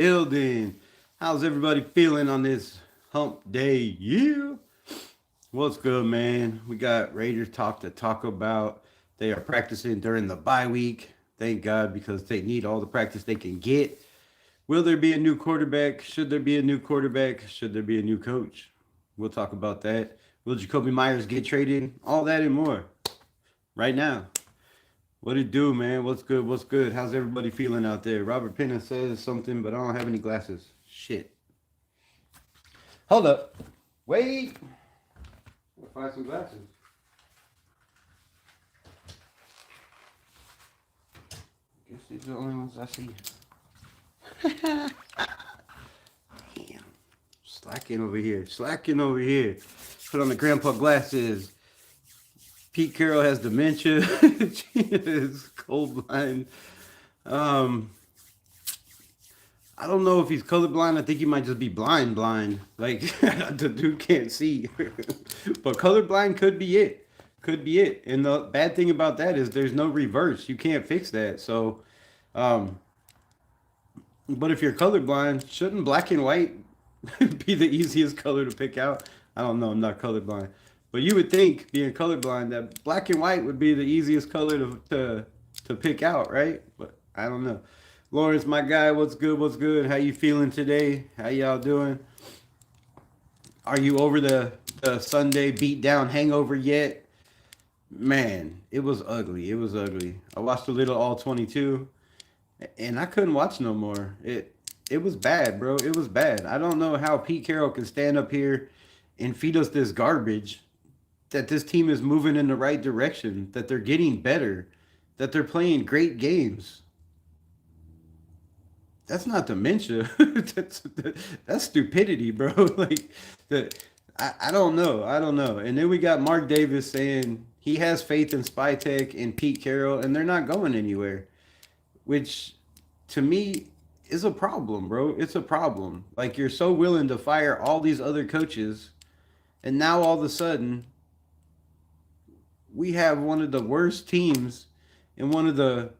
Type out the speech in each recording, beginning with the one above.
building. How's everybody feeling on this hump day? Yeah. What's good, man? We got Raiders talk to talk about. They are practicing during the bye week. Thank God, because they need all the practice they can get. Will there be a new quarterback? Should there be a new quarterback? Should there be a new coach? We'll talk about that. Will Jacoby Myers get traded? All that and more right now. What it do, man? What's good? What's good? How's everybody feeling out there? Robert Penna says something, but I don't have any glasses. Shit. Hold up. Wait. I'll find some glasses. Guess these are the only ones I see. Damn. Slacking over here. Slacking over here. Put on the grandpa glasses. Pete Carroll has dementia. She is cold blind. I don't know if he's colorblind. I think he might just be blind. Like the dude can't see. But colorblind could be it. Could be it. And the bad thing about that is there's no reverse. You can't fix that. So, but if you're colorblind, shouldn't black and white be the easiest color to pick out? I don't know. I'm not colorblind. But you would think, being colorblind, that black and white would be the easiest color to pick out, right? But I don't know. Lawrence, my guy, what's good? What's good? How you feeling today? How y'all doing? Are you over the Sunday beatdown hangover yet? Man, it was ugly. It was ugly. I watched a little All 22, and I couldn't watch no more. It was bad, bro. It was bad. I don't know how Pete Carroll can stand up here and feed us this garbage, that this team is moving in the right direction, that they're getting better, that they're playing great games. That's not dementia. That's stupidity, bro. Like the I don't know. I don't know. And then we got Mark Davis saying he has faith in Spytek and Pete Carroll, and they're not going anywhere, which to me is a problem, bro. It's a problem. Like, you're so willing to fire all these other coaches, and now all of a sudden we have one of the worst teams and one of the,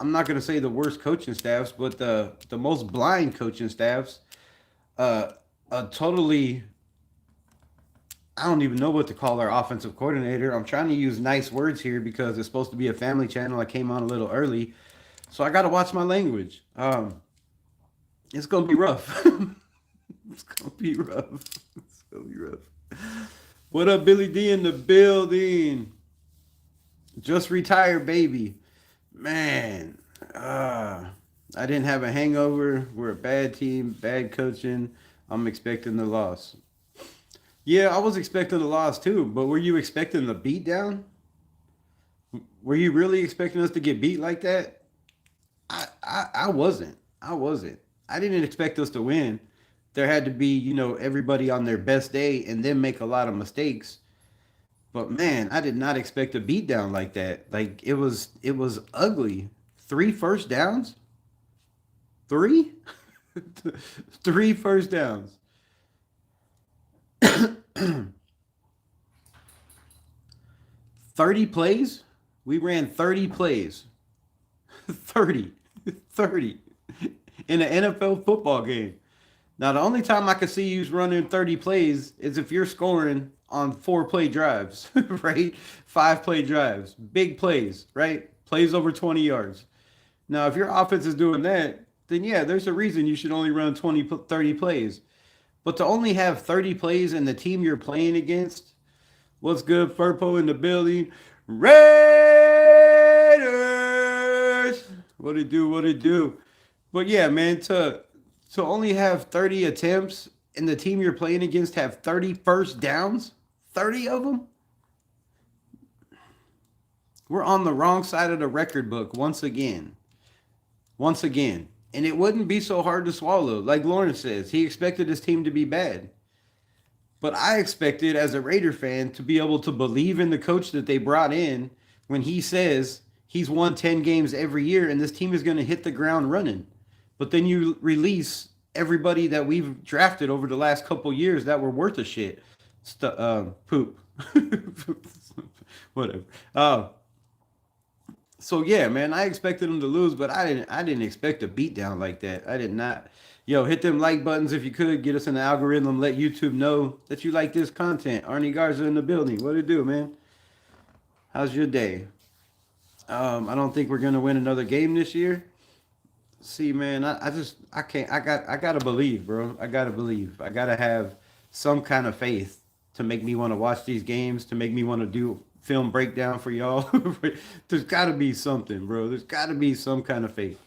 I'm not gonna say the worst coaching staffs, but the most blind coaching staffs. A totally, I don't even know what to call our offensive coordinator. I'm trying to use nice words here because it's supposed to be a family channel. I came on a little early, so I got to watch my language. It's gonna be rough. It's gonna be rough. It's gonna be rough. What up, Billy D in the building? Just retired, baby. Man, I didn't have a hangover. We're a bad team, bad coaching. I'm expecting the loss. Yeah, I was expecting the loss too, but were you expecting the beat down? Were you really expecting us to get beat like that? I wasn't. I wasn't. I didn't expect us to win. There had to be, everybody on their best day and then make a lot of mistakes. But man, I did not expect a beat down like that. Like, it was ugly. 3 first downs? Three? Three first downs. 30 plays? We ran 30 plays. 30. 30 in an NFL football game. Now, the only time I could see you running 30 plays is if you're scoring on 4 play drives, right? 5 play drives, big plays, right? Plays over 20 yards. Now, if your offense is doing that, then yeah, there's a reason you should only run 20, 30 plays. But to only have 30 plays in the team you're playing against, what's good, Furpo in the building? Raiders! What it do, what it do? But yeah, man, to only have 30 attempts and the team you're playing against have 30 first downs, 30 of them, we're on the wrong side of the record book once again. Once again. And it wouldn't be so hard to swallow. Like Lawrence says, he expected his team to be bad. But I expected, as a Raider fan, to be able to believe in the coach that they brought in when he says he's won 10 games every year and this team is going to hit the ground running. But then you release everybody that we've drafted over the last couple years that were worth a shit. Poop. Whatever. So yeah, man, I expected them to lose, but I didn't expect a beatdown like that. I did not. Yo, hit them like buttons if you could. Get us in the algorithm. Let YouTube know that you like this content. Arnie Garza in the building. What it do, man? How's your day? I don't think we're gonna win another game this year. See, man, I just I can't. I gotta believe, bro. I gotta believe. I gotta have some kind of faith to make me want to watch these games. To make me want to do film breakdown for y'all. There's gotta be something, bro. There's gotta be some kind of faith.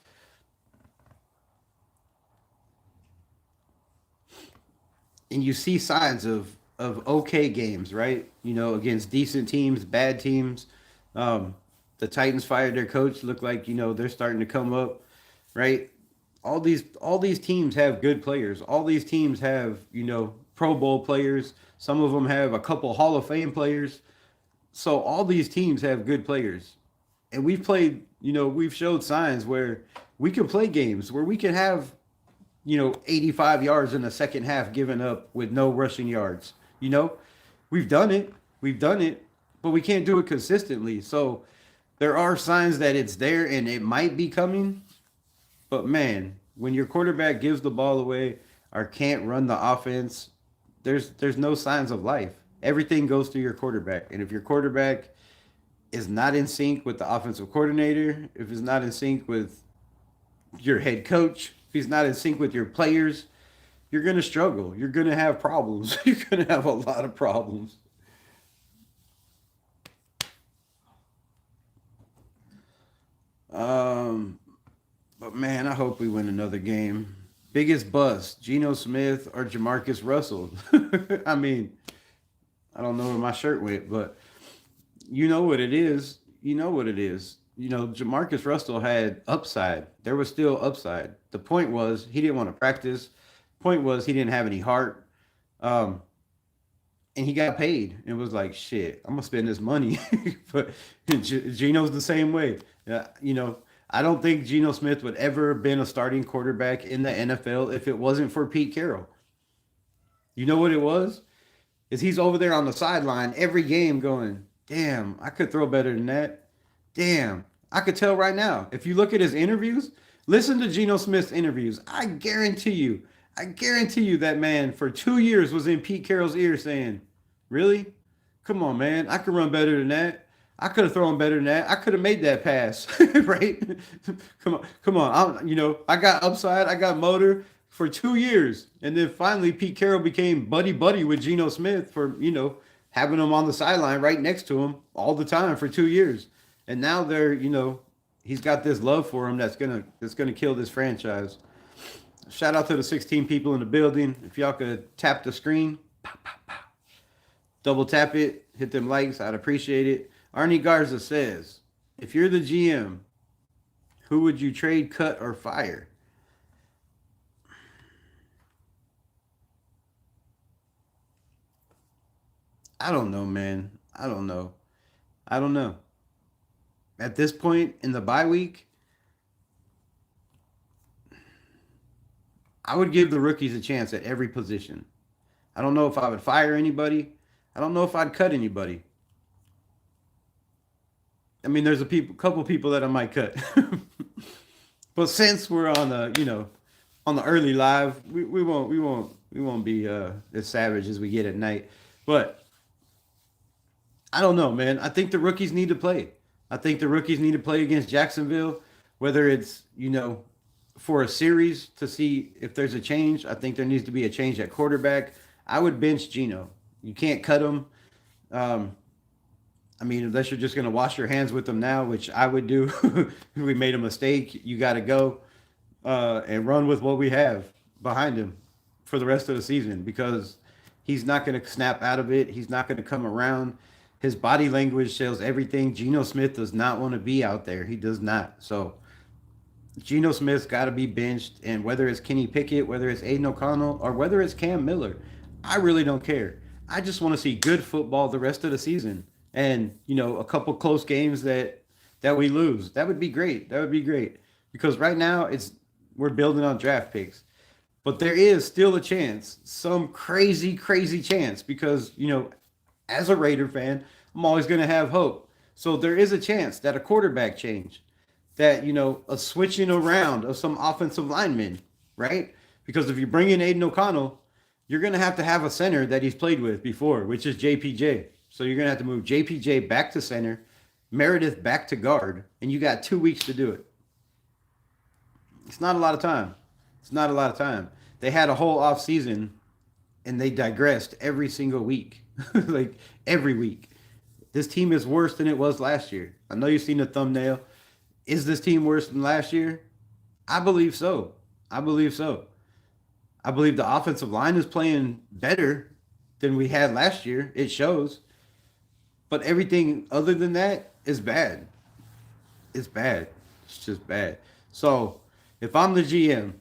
And you see signs of okay games, right? You know, against decent teams, bad teams. Um, the Titans fired their coach. Look like they're starting to come up, right? All these teams have good players. All these teams have Pro Bowl players. Some of them have a couple Hall of Fame players. So all these teams have good players, and we've played. We've showed signs where we can play games where we can have 85 yards in the second half given up with no rushing yards. You know, we've done it. We've done it, but we can't do it consistently. So there are signs that it's there and it might be coming. But man, when your quarterback gives the ball away or can't run the offense, there's no signs of life. Everything goes through your quarterback. And if your quarterback is not in sync with the offensive coordinator, if it's not in sync with your head coach, if he's not in sync with your players, you're going to struggle. You're going to have problems. You're going to have a lot of problems. Um, but man, I hope we win another game. Biggest bust, Geno Smith or Jamarcus Russell? I mean, I don't know where my shirt went, but you know what it is. You know what it is. Jamarcus Russell had upside. There was still upside. The point was he didn't want to practice. Point was he didn't have any heart. Um, and he got paid and was like, shit, I'm gonna spend this money. But Geno's the same way. I don't think Geno Smith would ever have been a starting quarterback in the NFL if it wasn't for Pete Carroll. You know what it was? Is he's over there on the sideline every game going, damn, I could throw better than that. Damn, I could tell right now. If you look at his interviews, listen to Geno Smith's interviews. I guarantee you that man for 2 years was in Pete Carroll's ear saying, really? Come on, man. I could run better than that. I could have thrown better than that. I could have made that pass, right? Come on. I got upside. I got motor for 2 years, and then finally Pete Carroll became buddy buddy with Geno Smith for having him on the sideline right next to him all the time for 2 years, and now he's got this love for him that's gonna kill this franchise. Shout out to the 16 people in the building. If y'all could tap the screen, double tap it, hit them likes, I'd appreciate it. Arnie Garza says, if you're the GM, who would you trade, cut, or fire? I don't know, man. I don't know. I don't know. At this point in the bye week, I would give the rookies a chance at every position. I don't know if I would fire anybody. I don't know if I'd cut anybody. I mean, there's couple people that I might cut. But since we're on the early live, we won't be as savage as we get at night. But I don't know, man. I think the rookies need to play. I think the rookies need to play against Jacksonville, whether it's for a series to see if there's a change. I think there needs to be a change at quarterback. I would bench Geno. You can't cut him. Um, I mean, unless you're just going to wash your hands with them now, which I would do. We made a mistake. You got to go and run with what we have behind him for the rest of the season because he's not going to snap out of it. He's not going to come around. His body language shows everything. Geno Smith does not want to be out there. He does not. So Geno Smith's got to be benched. And whether it's Kenny Pickett, whether it's Aiden O'Connell, or whether it's Cam Miller, I really don't care. I just want to see good football the rest of the season. And, a couple close games that we lose. That would be great. That would be great. Because right now we're building on draft picks. But there is still a chance, some crazy, crazy chance, because, as a Raider fan, I'm always going to have hope. So there is a chance that a quarterback change, that a switching around of some offensive linemen, right? Because if you bring in Aiden O'Connell, you're going to have a center that he's played with before, which is JPJ. So you're going to have to move JPJ back to center, Meredith back to guard, and you got 2 weeks to do it. It's not a lot of time. It's not a lot of time. They had a whole off season and they digressed every single week. Like every week. This team is worse than it was last year. I know you've seen the thumbnail. Is this team worse than last year? I believe so. I believe so. I believe the offensive line is playing better than we had last year. It shows. But everything other than that is bad. It's bad. It's just bad. So if I'm the GM,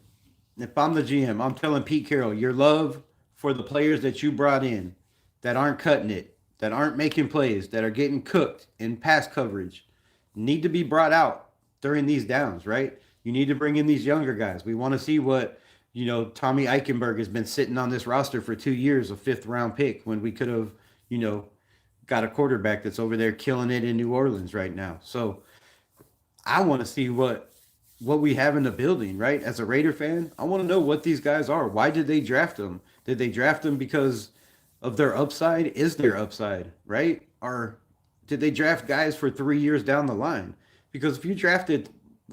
I'm telling Pete Carroll, your love for the players that you brought in that aren't cutting it, that aren't making plays, that are getting cooked in pass coverage, need to be brought out during these downs, right? You need to bring in these younger guys. We want to see what, Tommy Eichenberg has been sitting on this roster for 2 years, a fifth round pick, when we could have, got a quarterback that's over there killing it in New Orleans right now. So I want to see what we have in the building, right? As a Raider fan, I want to know what these guys are. Why did they draft them? Did they draft them because of their upside? Is their upside, right? Or did they draft guys for 3 years down the line? Because if you drafted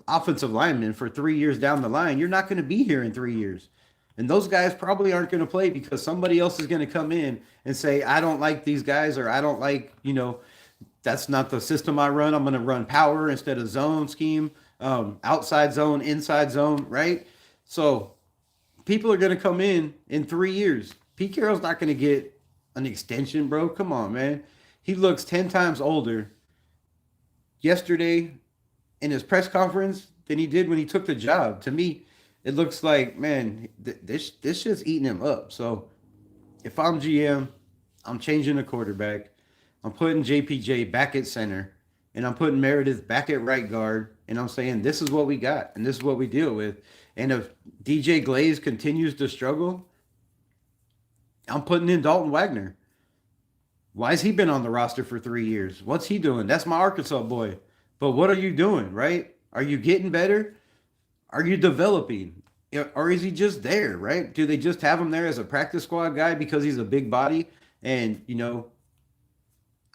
offensive linemen for 3 years down the line, you're not going to be here in 3 years. And those guys probably aren't going to play because somebody else is going to come in and say, I don't like these guys, or I don't like, that's not the system I run. I'm going to run power instead of zone scheme, outside zone, inside zone, right? So people are going to come in 3 years. Pete Carroll's not going to get an extension, bro. Come on, man. He looks 10 times older yesterday in his press conference than he did when he took the job. To me, it looks like, man, this shit's eating him up. So if I'm GM, I'm changing the quarterback. I'm putting JPJ back at center, and I'm putting Meredith back at right guard, and I'm saying this is what we got, and this is what we deal with. And if DJ Glaze continues to struggle, I'm putting in Dalton Wagner. Why has he been on the roster for 3 years? What's he doing? That's my Arkansas boy. But what are you doing, right? Are you getting better? Are you developing? Or is he just there, right? Do they just have him there as a practice squad guy because he's a big body? And,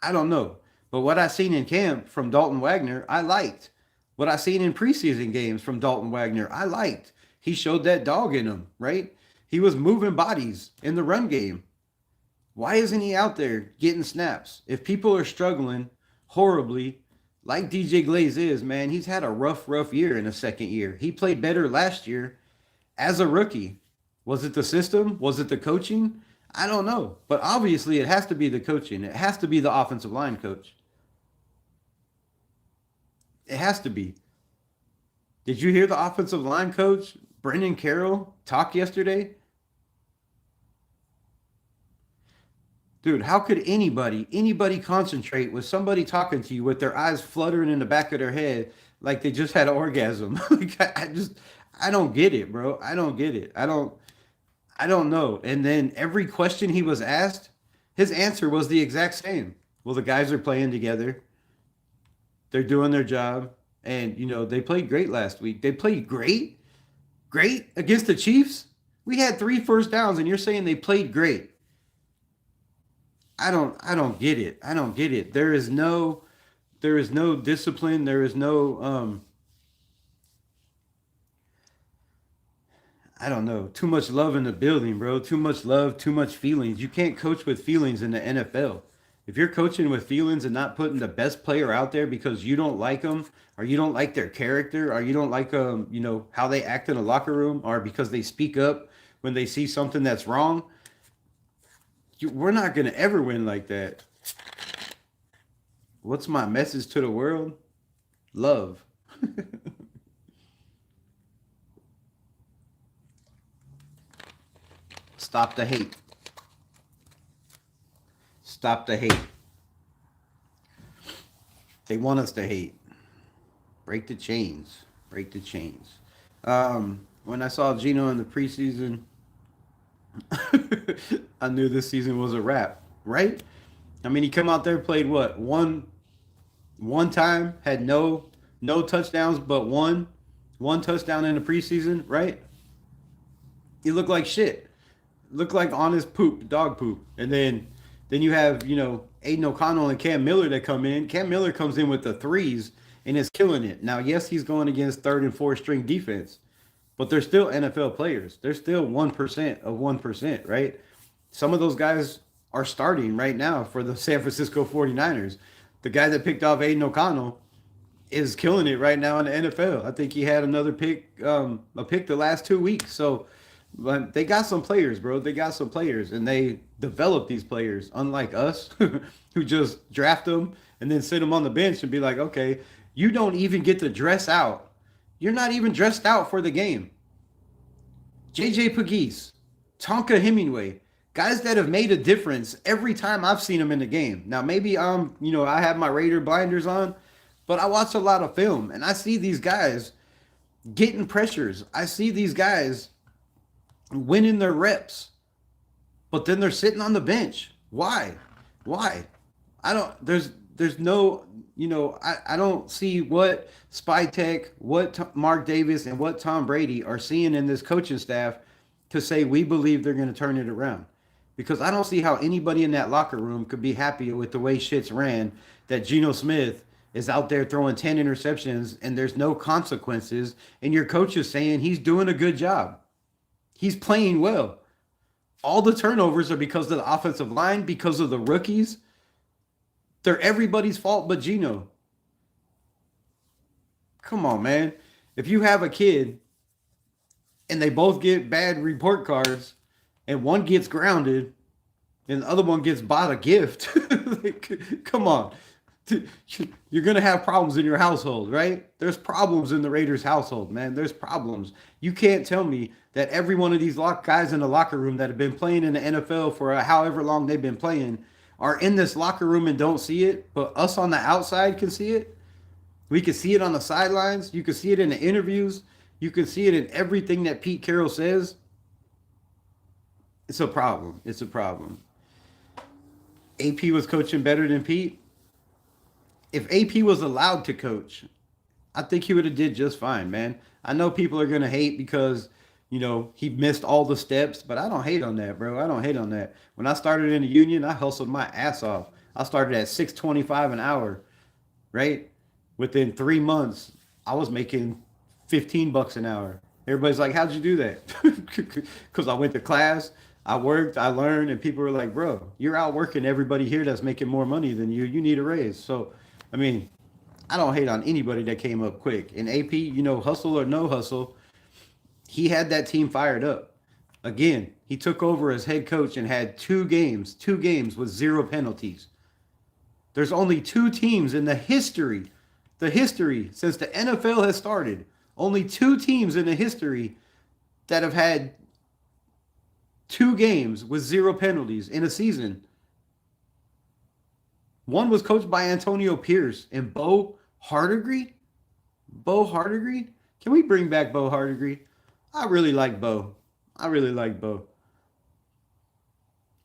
I don't know. But what I seen in camp from Dalton Wagner, I liked. What I seen in preseason games from Dalton Wagner, I liked. He showed that dog in him, right? He was moving bodies in the run game. Why isn't he out there getting snaps? If people are struggling horribly, like DJ Glaze is, man, he's had a rough year in the second year. He played better last year as a rookie. Was it the system? Was it the coaching? I don't know. But obviously it has to be the coaching. It has to be the offensive line coach. It has to be. Did you hear the offensive line coach, Brendan Carroll, talk yesterday? Dude, how could anybody concentrate with somebody talking to you with their eyes fluttering in the back of their head like they just had an orgasm? I don't get it, bro. I don't get it. I don't know. And then every question he was asked, his answer was the exact same. Well, the guys are playing together. They're doing their job. And, they played great last week. They played great against the Chiefs. We had 3 first downs, and you're saying they played great. I don't get it. I don't get it. There is no discipline. There is no I don't know. Too much love in the building, bro. Too much love, too much feelings. You can't coach with feelings in the NFL. If you're coaching with feelings and not putting the best player out there because you don't like them, or you don't like their character, or you don't like how they act in a locker room, or because they speak up when they see something that's wrong, we're not going to ever win like that. What's my message to the world? Love. Stop the hate. Stop the hate. They want us to hate. Break the chains. Break the chains. When I saw Gino in the preseason, I knew this season was a wrap, right? I mean, he come out there, played what? One One time had no touchdowns, but one touchdown in the preseason, right? He looked like shit. Looked like honest poop, dog poop. And then you have, Aiden O'Connell and Cam Miller that come in. Cam Miller comes in with the threes and is killing it. Now, yes, he's going against third and fourth string defense, but they're still NFL players. They're still 1% of 1%, right? Some of those guys are starting right now for the San Francisco 49ers. The guy that picked off Aiden O'Connell is killing it right now in the NFL. I think he had another pick, a pick the last 2 weeks. So but they got some players, bro. They got some players, and they develop these players. Unlike us, who just draft them and then sit them on the bench and be like, okay, you don't even get to dress out. You're not even dressed out for the game. JJ Pegues, Tonka Hemingway, guys that have made a difference every time I've seen them in the game. Now maybe I have my Raider blinders on, but I watch a lot of film and I see these guys getting pressures. I see these guys winning their reps, but then they're sitting on the bench. Why? Why? I don't. There's no. I don't see what Spy Tech, what Mark Davis, and what Tom Brady are seeing in this coaching staff to say we believe they're going to turn it around. Because I don't see how anybody in that locker room could be happy with the way shit's ran. That Geno Smith is out there throwing 10 interceptions and there's no consequences, and your coach is saying he's doing a good job. He's playing well. All the turnovers are because of the offensive line, because of the rookies. They're everybody's fault but Geno. Come on, man. If you have a kid and they both get bad report cards and one gets grounded and the other one gets bought a gift, come on. You're going to have problems in your household, right? There's problems in the Raiders household, man. There's problems. You can't tell me that every one of these guys in the locker room that have been playing in the NFL for however long they've been playing are in this locker room and don't see it, but us on the outside can see it. We can see it on the sidelines. You can see it in the interviews. You can see it in everything that Pete Carroll says. It's a problem. It's a problem. AP was coaching better than Pete. If AP was allowed to coach, I think he would have did just fine, man. I know people are going to hate because, he missed all the steps, but I don't hate on that, bro. I don't hate on that. When I started in the union, I hustled my ass off. I started at $6.25 an hour, right? Within 3 months, I was making $15 an hour. Everybody's like, how'd you do that? Because I went to class, I worked, I learned, and people were like, bro, you're outworking everybody here that's making more money than you. You need a raise. So, I mean, I don't hate on anybody that came up quick. And AP, hustle or no hustle, he had that team fired up. Again, he took over as head coach and had two games with 0 penalties. There's only 2 teams in the history since the NFL has started, only 2 teams in the history that have had 2 games with 0 penalties in a season. One was coached by Antonio Pierce and Bo Hardigree. Bo Hardigree? Can we bring back Bo Hardigree? I really like Bo.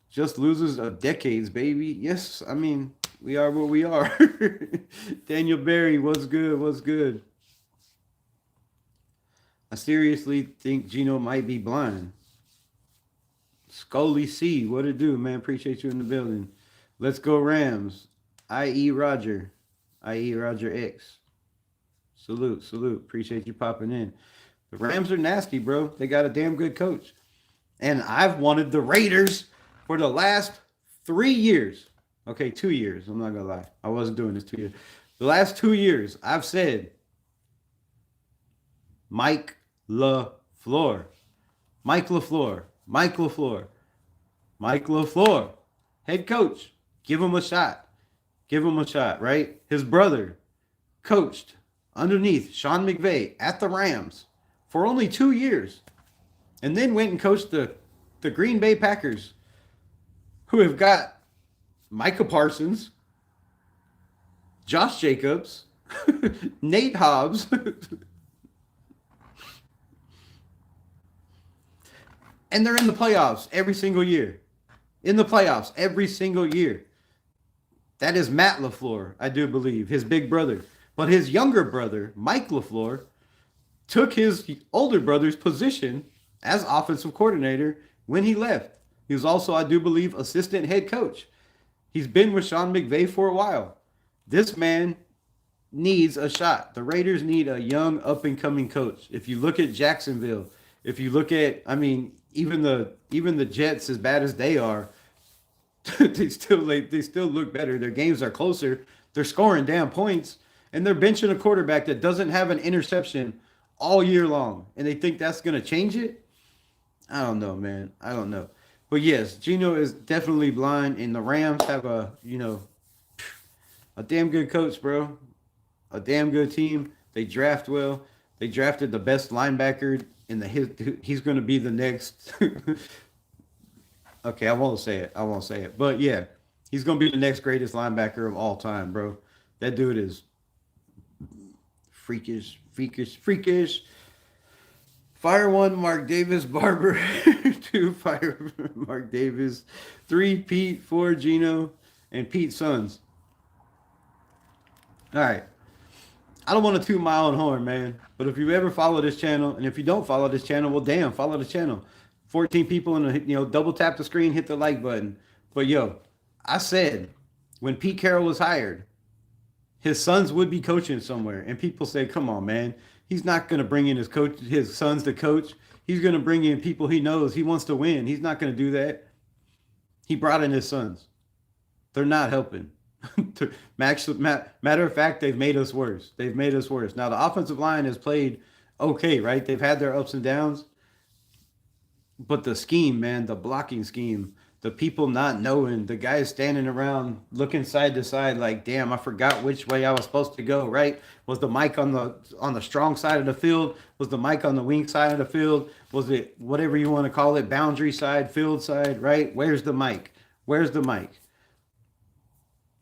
Just losers of decades, baby. Yes, I mean, we are what we are. Daniel Berry, what's good? What's good? I seriously think Geno might be blind. Scully C, what it do, man? Appreciate you in the building. Let's go Rams. I.E. Roger. I.E. Roger X. Salute. Appreciate you popping in. The Rams are nasty, bro. They got a damn good coach. And I've wanted the Raiders for the last 3 years. Okay, 2 years. I'm not going to lie. I wasn't doing this 2 years. The last 2 years, I've said Mike LaFleur. Head coach. Give him a shot, right? His brother coached underneath Sean McVay at the Rams for only 2 years, and then went and coached the Green Bay Packers, who have got Micah Parsons, Josh Jacobs, Nate Hobbs, and they're in the playoffs every single year. That is Matt LaFleur, I do believe, his big brother. But his younger brother, Mike LaFleur, took his older brother's position as offensive coordinator when he left. He was also, I do believe, assistant head coach. He's been with Sean McVay for a while. This man needs a shot. The Raiders need a young, up and coming coach. If you look at Jacksonville, if you look at, I mean, even the Jets, as bad as they are, they still look better. Their games are closer. They're scoring damn points, and they're benching a quarterback that doesn't have an interception all year long. And they think that's gonna change it. I don't know, man. I don't know. But yes, Geno is definitely blind, and the Rams have a damn good coach, bro. A damn good team. They draft well. They drafted the best linebacker in the he's going to be the next. Okay, I won't say it. But yeah, he's going to be the next greatest linebacker of all time, bro. That dude is freakish. Fire 1, Mark Davis Barber. 2, fire Mark Davis. 3, Pete. 4, Geno. And Pete's sons. All right. I don't want to toot my own horn, man. But if you ever follow this channel, and if you don't follow this channel, well, damn, follow the channel. 14 people in the, double tap the screen, hit the like button. But yo, I said when Pete Carroll was hired, his sons would be coaching somewhere, and people say, "Come on, man, he's not going to bring in his sons to coach. He's going to bring in people he knows. He wants to win. He's not going to do that." He brought in his sons. They're not helping. Matter of fact, they've made us worse. Now, the offensive line has played okay, right? They've had their ups and downs. But the scheme, man, the blocking scheme, the people not knowing, the guys standing around looking side to side like, damn, I forgot which way I was supposed to go, right? Was the mic on the strong side of the field? Was the mic on the weak side of the field? Was it whatever you want to call it, boundary side, field side, right? Where's the mic?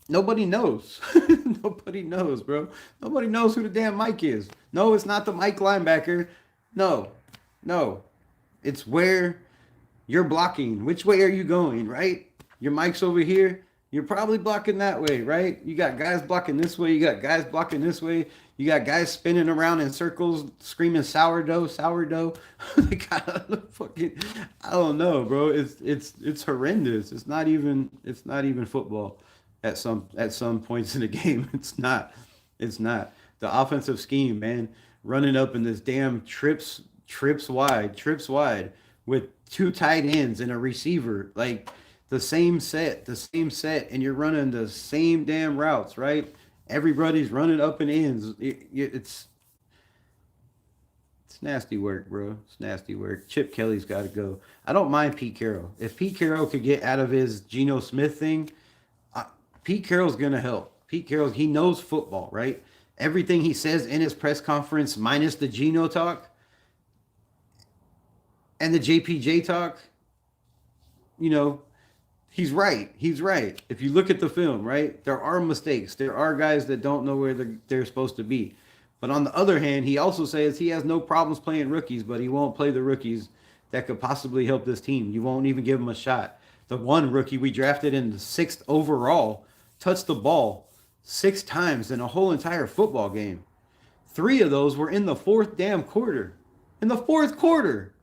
Nobody knows. Nobody knows, bro. Nobody knows who the damn mic is. No, it's not the mic linebacker. No. It's where you're blocking. Which way are you going, right? Your mic's over here. You're probably blocking that way, right? You got guys blocking this way. You got guys blocking this way. You got guys spinning around in circles, screaming sourdough. They got fucking, I don't know, bro. It's horrendous. It's not even football. At some points in the game, it's not. The offensive scheme, man, running up in this damn trips wide with 2 tight ends and a receiver, like the same set, and you're running the same damn routes, right? Everybody's running up and ends. It's nasty work, bro. It's nasty work. Chip Kelly's got to go. I don't mind Pete Carroll. If Pete Carroll could get out of his Geno Smith thing, Pete Carroll's going to help. Pete Carroll, he knows football, right? Everything he says in his press conference, minus the Geno talk and the JPJ talk, he's right. If you look at the film, right, there are mistakes. There are guys that don't know where they're supposed to be. But on the other hand, he also says he has no problems playing rookies, but he won't play the rookies that could possibly help this team. You won't even give him a shot. The one rookie we drafted in the 6th overall touched the ball 6 times in a whole entire football game. 3 of those were in the 4th damn quarter. In the 4th quarter.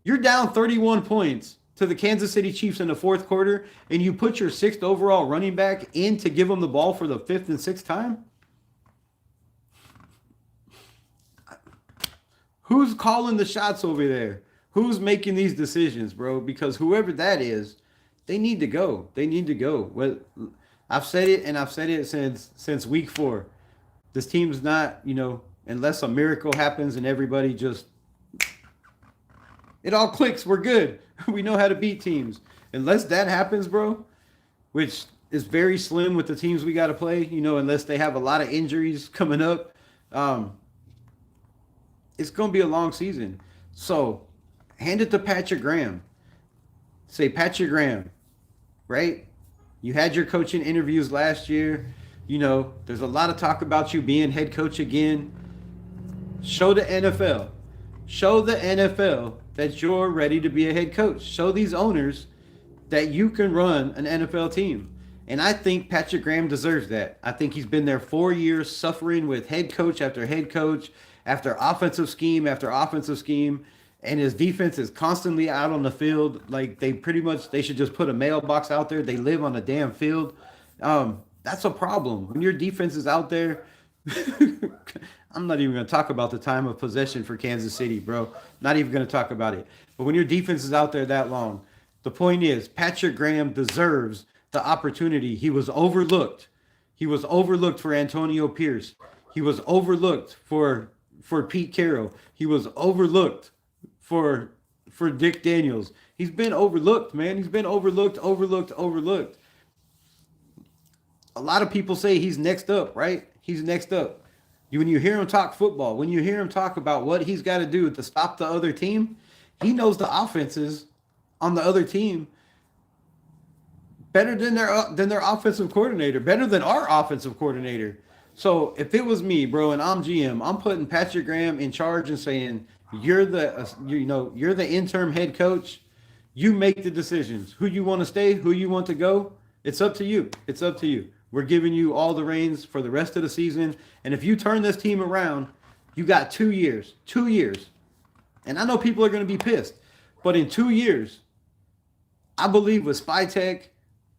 You're down 31 points to the Kansas City Chiefs in the 4th quarter, and you put your 6th overall running back in to give them the ball for the 5th and 6th time? Who's calling the shots over there? Who's making these decisions, bro? Because whoever that is, they need to go. Well, I've said it since week 4. This team's not, unless a miracle happens and everybody just, it all clicks. We're good. We know how to beat teams. Unless that happens, bro, which is very slim with the teams we got to play, unless they have a lot of injuries coming up, it's going to be a long season. So hand it to Patrick Graham. Say, Patrick Graham, right? You had your coaching interviews last year. There's a lot of talk about you being head coach again. Show the NFL that you're ready to be a head coach. Show these owners that you can run an NFL team. And I think Patrick Graham deserves that. I think he's been there 4 years suffering with head coach after head coach after offensive scheme after offensive scheme. And his defense is constantly out on the field. Like they pretty much they should just put a mailbox out there. They live on the damn field. That's a problem. When your defense is out there, I'm not even going to talk about the time of possession for Kansas City, bro. Not even going to talk about it. But when your defense is out there that long, the point is Patrick Graham deserves the opportunity. He was overlooked. He was overlooked for Antonio Pierce. He was overlooked for Pete Carroll. He was overlooked for Dick Daniels. He's been overlooked, man. He's been overlooked. A lot of people say he's next up, right? He's next up. When you hear him talk football, when you hear him talk about what he's got to do to stop the other team, he knows the offenses on the other team better than their offensive coordinator, better than our offensive coordinator. So if it was me, bro, and I'm GM, I'm putting Patrick Graham in charge and saying you're the interim head coach. You make the decisions. Who you want to stay, who you want to go. It's up to you. It's up to you. We're giving you all the reins for the rest of the season. And if you turn this team around, you got 2 years. 2 years. And I know people are going to be pissed. But in 2 years, I believe with Spytech,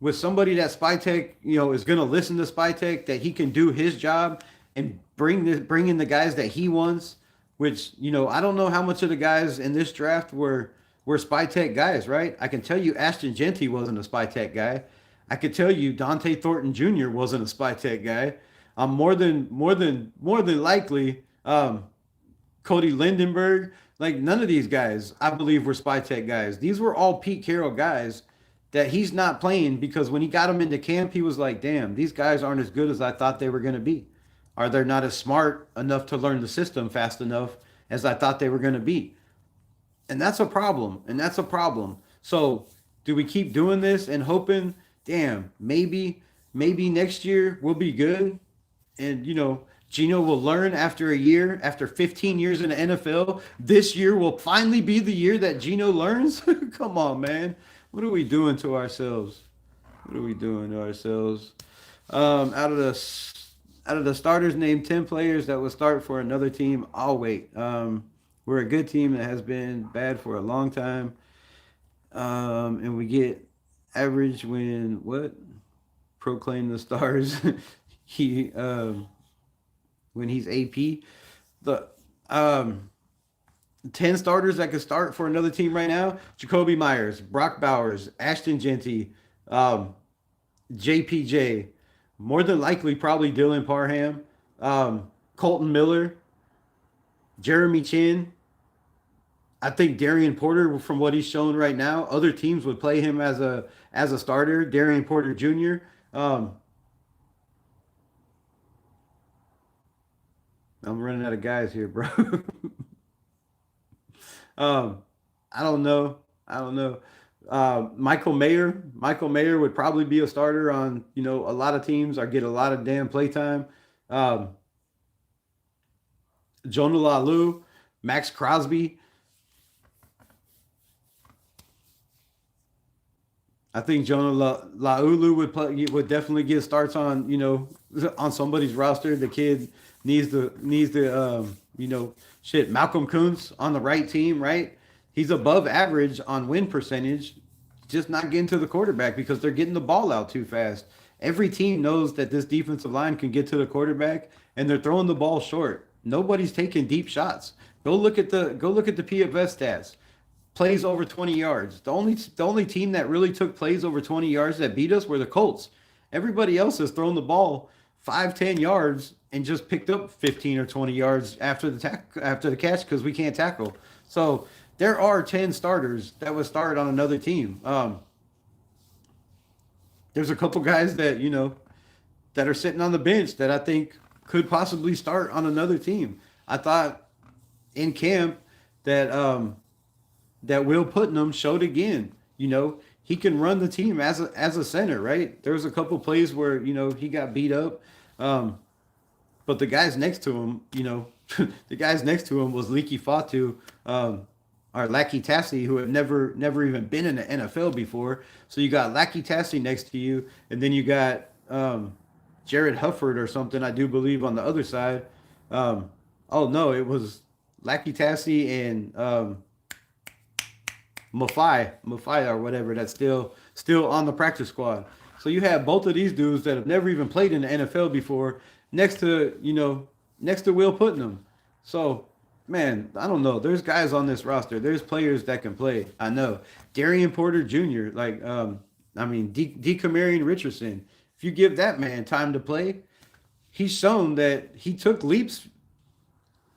with somebody that Spytech, is going to listen to Spytech, that he can do his job and bring in the guys that he wants, which, I don't know how much of the guys in this draft were Spytech guys, right? I can tell you Ashton Jeanty wasn't a Spytech guy. I could tell you Dante Thornton Jr. wasn't a Spytech guy. More than likely, Cody Lindenberg, like none of these guys, I believe, were Spytech guys. These were all Pete Carroll guys that he's not playing because when he got them into camp, he was like, damn, these guys aren't as good as I thought they were going to be. Are they not as smart enough to learn the system fast enough as I thought they were going to be? And that's a problem. So do we keep doing this and hoping, damn, maybe next year we'll be good? And, Gino will learn after a year, after 15 years in the NFL. This year will finally be the year that Gino learns? Come on, man. What are we doing to ourselves? Out of the starters, name 10 players that will start for another team. I'll wait. We're a good team that has been bad for a long time. And we get average when proclaim the stars. When he's AP. The 10 starters that could start for another team right now: Jacoby Myers, Brock Bowers, Ashton Jeanty, JPJ, more than likely probably Dylan Parham, Colton Miller, Jeremy Chin. I think Darian Porter, from what he's shown right now, other teams would play him as a starter. Darian Porter Jr. I'm running out of guys here, bro. I don't know. Michael Mayer would probably be a starter on, a lot of teams or get a lot of damn playtime. Jonah Lalu, Max Crosby. I think Jonah Laulu would definitely get starts on, on somebody's roster. The kid needs the shit. Malcolm Kuntz on the right team, right? He's above average on win percentage, just not getting to the quarterback because they're getting the ball out too fast. Every team knows that this defensive line can get to the quarterback, and they're throwing the ball short. Nobody's taking deep shots. Go look at the PFF stats. Plays over 20 yards. The only team that really took plays over 20 yards that beat us were the Colts. Everybody else has thrown the ball 5-10 yards and just picked up 15 or 20 yards after the catch because we can't tackle. So there are 10 starters that would start on another team. There's a couple guys that that are sitting on the bench that I think could possibly start on another team. I thought in camp that Will Putnam showed again. He can run the team as a center, right? There was a couple plays where he got beat up, but the guys next to him, the guys next to him was Leaky Fatu, or Lackey Tassie, who have never even been in the NFL before. So you got Lackey Tassie next to you, and then you got Jared Hufford or something, I do believe, on the other side. Um, oh no, it was Lackey Tassie and Mafai or whatever that's still on the practice squad. So you have both of these dudes that have never even played in the NFL before next to next to Will Putnam. So man, I don't know. There's guys on this roster. There's players that can play. I know Darian Porter Jr. Like I mean Decamarion Richardson. If you give that man time to play, he's shown that he took leaps.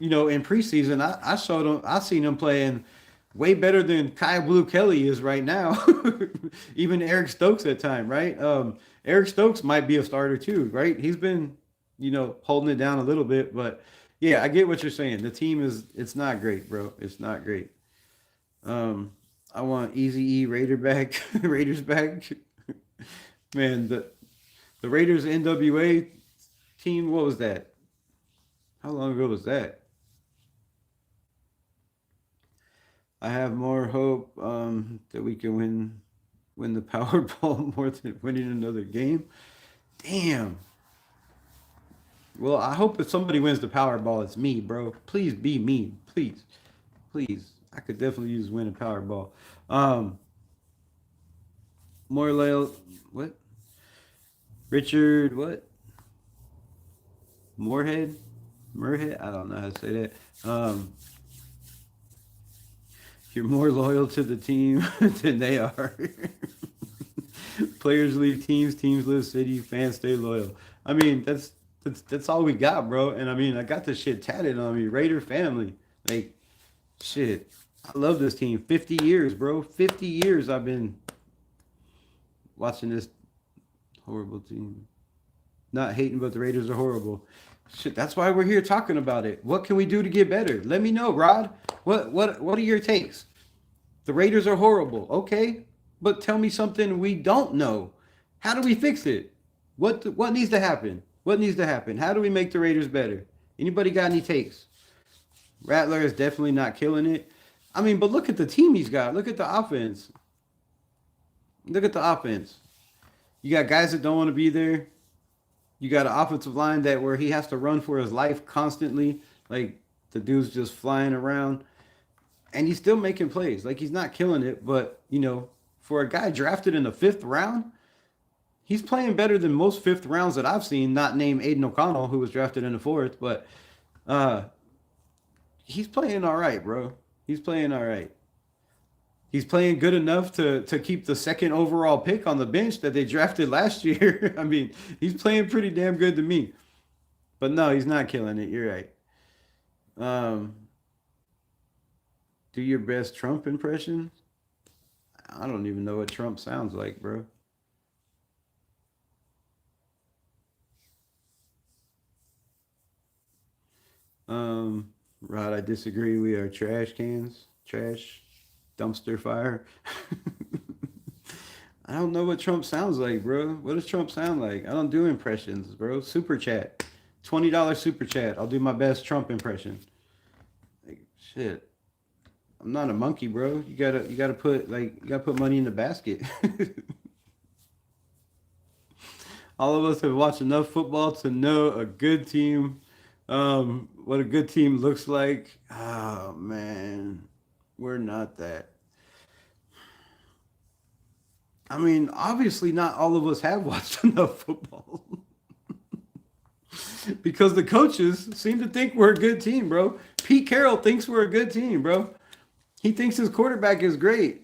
In preseason, I showed him. I seen him playing way better than Kai Blue Kelly is right now. Even Eric Stokes at time, right? Eric Stokes might be a starter too, right? He's been, holding it down a little bit, but yeah, I get what you're saying. The team it's not great, bro. It's not great. I want Easy E Raider back, Raiders back. Man, the Raiders NWA team, what was that? How long ago was that? I have more hope that we can win the Powerball more than winning another game. Damn. Well, I hope if somebody wins the Powerball, it's me, bro. Please be me, please, please. I could definitely use winning Powerball. Um, more loyal. What? Richard? What? Moorhead? Moorhead? I don't know how to say that. You're more loyal to the team than they are. Players leave teams, teams live city, fans stay loyal. I mean, that's all we got, bro. And I mean, I got this shit tatted on me. Raider family. Like, shit. I love this team. 50 years, bro. 50 years I've been watching this horrible team. Not hating, but the Raiders are horrible. Shit, that's why we're here talking about it. What can we do to get better? Let me know, Rod. What are your takes? The Raiders are horrible. Okay, but tell me something we don't know. How do we fix it? What needs to happen? What needs to happen? How do we make the Raiders better? Anybody got any takes? Rattler is definitely not killing it. I mean, but look at the team he's got. Look at the offense. Look at the offense. You got guys that don't want to be there. You got an offensive line that where he has to run for his life constantly. Like the dude's just flying around. And he's still making plays. Like he's not killing it. But, for a guy drafted in the 5th round, he's playing better than most 5th rounds that I've seen, not named Aiden O'Connell, who was drafted in the 4th. But he's playing all right, bro. He's playing all right. He's playing good enough to keep the 2nd overall pick on the bench that they drafted last year. I mean, he's playing pretty damn good to me. But no, he's not killing it. You're right. Do your best Trump impression. I don't even know what Trump sounds like, bro. Rod, I disagree. We are trash cans. Trash. Dumpster fire. I don't know what Trump sounds like, bro. What does Trump sound like? I don't do impressions, bro. Super chat. $20 super chat. I'll do my best Trump impression. Like shit. I'm not a monkey, bro. You gotta put money in the basket. All of us have watched enough football to know a good team, what a good team looks like. Oh man. We're not that. I mean, obviously, not all of us have watched enough football because the coaches seem to think we're a good team, bro. Pete Carroll thinks we're a good team, bro. He thinks his quarterback is great.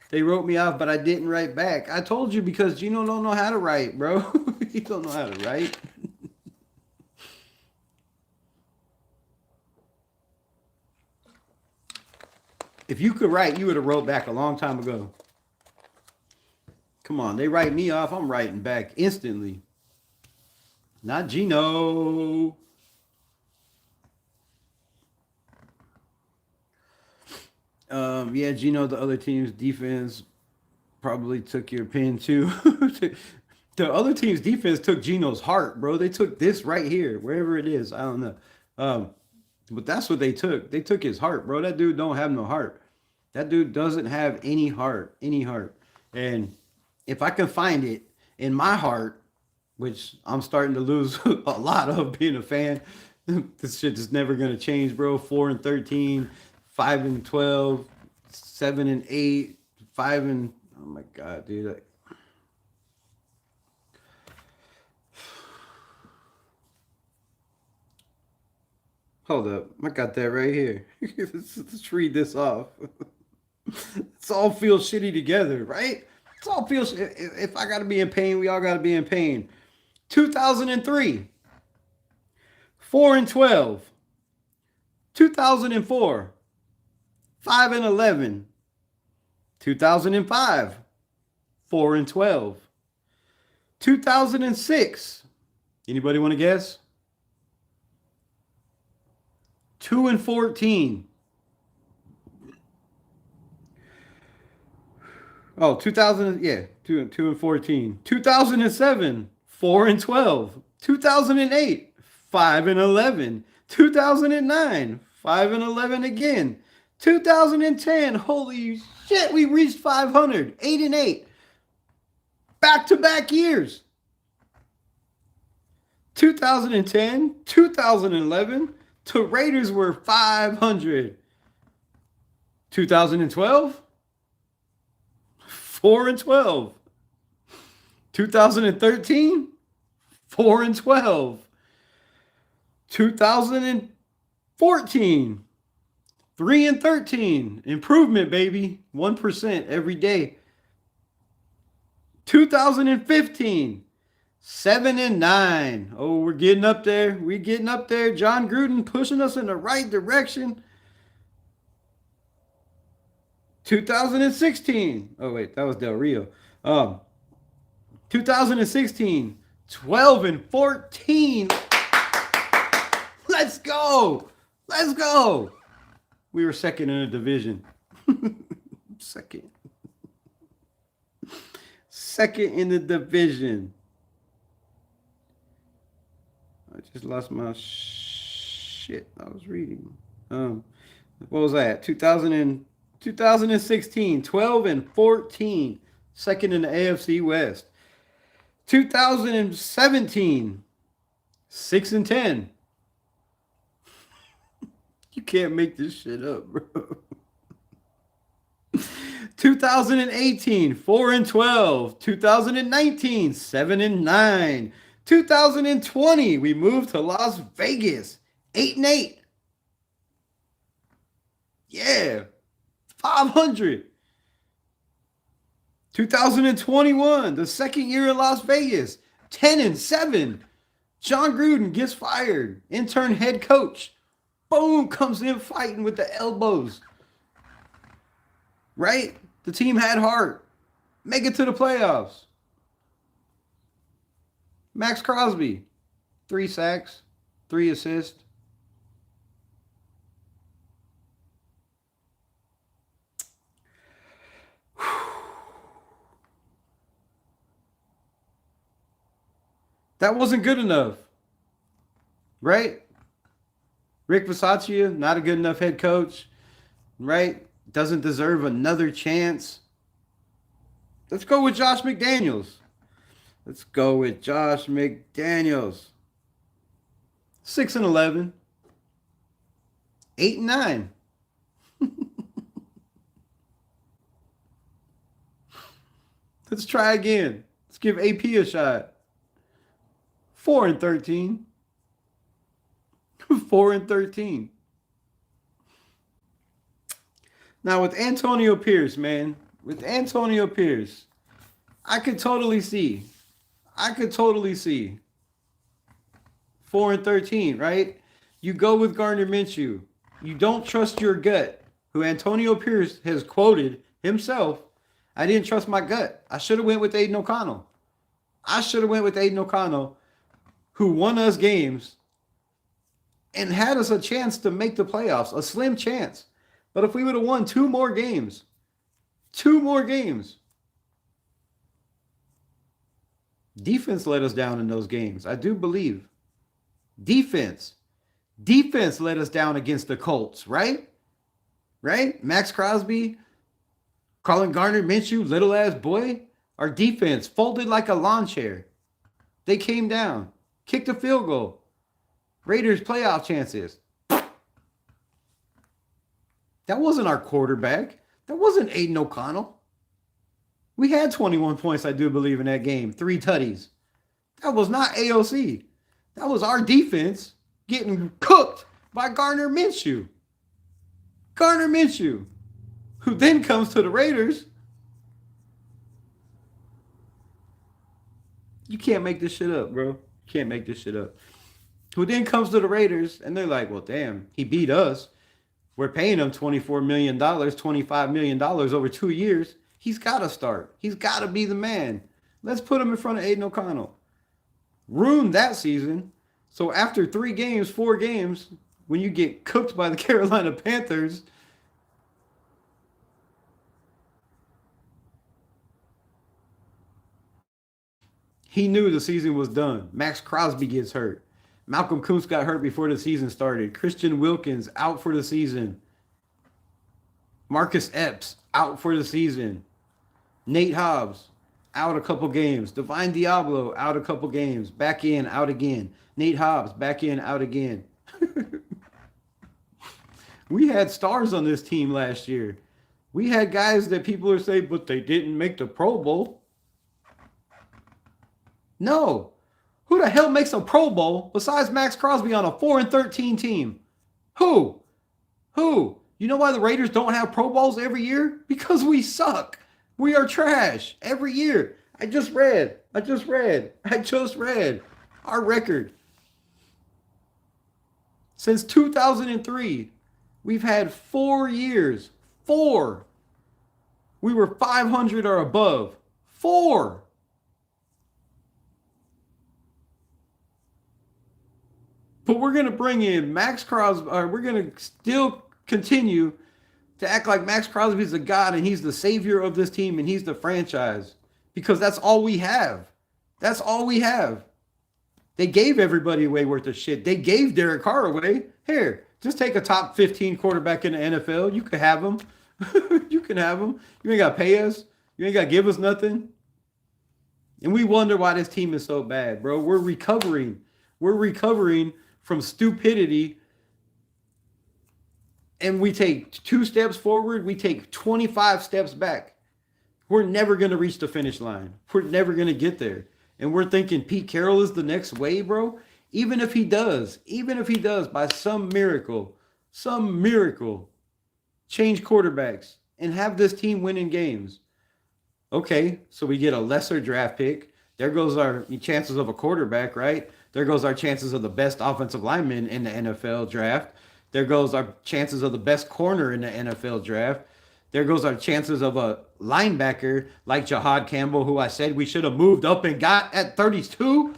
They wrote me off, but I didn't write back. I told you because Gino don't know how to write, bro. He don't know how to write. If you could write, you would have wrote back a long time ago. Come on, they write me off. I'm writing back instantly. Not Gino. Yeah, Gino, the other team's defense probably took your pin too. The other team's defense took Gino's heart, bro. They took this right here, wherever it is. I don't know. But that's what they took. They took his heart, bro. That dude don't have no heart. That dude doesn't have any heart, any heart. And if I can find it in my heart, which I'm starting to lose a lot of being a fan, this shit is never gonna change, bro. 4-13, 5-12, 7-8, 5 and oh my god, dude. Hold up, I got that right here. Let's read this off. It's all feels shitty together, right? It's all feels. If I gotta be in pain, we all gotta be in pain. 2003, 4-12. 2004, 5-11. 2005, 4-12. 2006. Anybody want to guess? 2-14. Oh, 2000, yeah, 2-14. 2007, 4-12. 2008, 5-11. 2009, 5-11 again. 2010, holy shit, we reached 500, 8-8. Back-to-back years. 2010, 2011, the Raiders were 500. 2012, 4-12. 2013, 4-12. 2014, 3-13. Improvement, baby. 1% every day. 2015, 7-9. Oh, we're getting up there. We're getting up there. John Gruden pushing us in the right direction. 2016. Oh, wait, that was Del Rio. 2016, 12-14. Let's go. Let's go. We were second in the division. Second. Second in the division. I just lost my shit I was reading. What was that? 2016, 12-14. Second in the AFC West. 2017, 6-10. You can't make this shit up, bro. 2018, 4-12. 2019, 7-9. 2020, we moved to Las Vegas, 8-8. Yeah, 500. 2021, the second year in Las Vegas, 10-7. John Gruden gets fired. Intern head coach. Boom, comes in fighting with the elbows. Right? The team had heart. Make it to the playoffs. Max Crosby, 3 sacks, 3 assists. That wasn't good enough. Right? Rick Bisaccia, not a good enough head coach. Right? Doesn't deserve another chance. Let's go with Josh McDaniels. Let's go with Josh McDaniels. 6-11. 8-9. Let's try again. Let's give AP a shot. 4-13. 4-13. Now with Antonio Pierce, man, with Antonio Pierce, I could totally see 4-13, right? You go with Gardner Minshew. You don't trust your gut, who Antonio Pierce has quoted himself. I didn't trust my gut. I should have went with Aiden O'Connell. Who won us games and had us a chance to make the playoffs, a slim chance. But if we would have won 2 more games, defense let us down in those games. I do believe. Defense let us down against the Colts, right? Right? Max Crosby Calling Gardner Minshew little ass boy. Our defense folded like a lawn chair. They came down, kicked a field goal. Raiders playoff chances. That wasn't our quarterback. That wasn't Aiden O'Connell. We had 21 points, I do believe, in that game. 3 tutties. That was not AOC. That was our defense getting cooked by Gardner Minshew. Gardner Minshew, who then comes to the Raiders. You can't make this shit up, bro. You can't make this shit up. Who then comes to the Raiders, and they're like, well, damn, he beat us. We're paying him $24 million, $25 million over 2 years. He's got to start. He's got to be the man. Let's put him in front of Aiden O'Connell. Ruined that season. So after 3 games, 4 games, when you get cooked by the Carolina Panthers, he knew the season was done. Max Crosby gets hurt. Malcolm Kuntz got hurt before the season started. Christian Wilkins out for the season. Marcus Epps out for the season. Nate Hobbs out a couple games. Divine Diablo out a couple games. Back in, out again. Nate Hobbs back in, out again. We had stars on this team last year. We had guys that people are saying, but they didn't make the Pro Bowl. No. Who the hell makes a Pro Bowl besides Max Crosby on a 4-13 team? Who? You know why the Raiders don't have Pro Bowls every year? Because we suck. We are trash every year. I just read our record. Since 2003, we've had 4 years. 4. We were 500 or above. 4. But we're going to bring in Max Crosby, or we're going to still continue to act like Max Crosby is a god and he's the savior of this team and he's the franchise. Because that's all we have. That's all we have. They gave everybody away worth of shit. They gave Derek Carr away. Here, just take a top 15 quarterback in the NFL. You can have him. You can have him. You ain't got to pay us. You ain't got to give us nothing. And we wonder why this team is so bad, bro. We're recovering. We're recovering from stupidity. And we take 2 steps forward. We take 25 steps back. We're never going to reach the finish line. We're never going to get there. And we're thinking Pete Carroll is the next way, bro. Even if he does by some miracle, change quarterbacks and have this team winning games. Okay, so we get a lesser draft pick. There goes our chances of a quarterback, right? There goes our chances of the best offensive lineman in the NFL draft. There goes our chances of the best corner in the NFL draft. There goes our chances of a linebacker like Jahad Campbell, who I said we should have moved up and got at 32.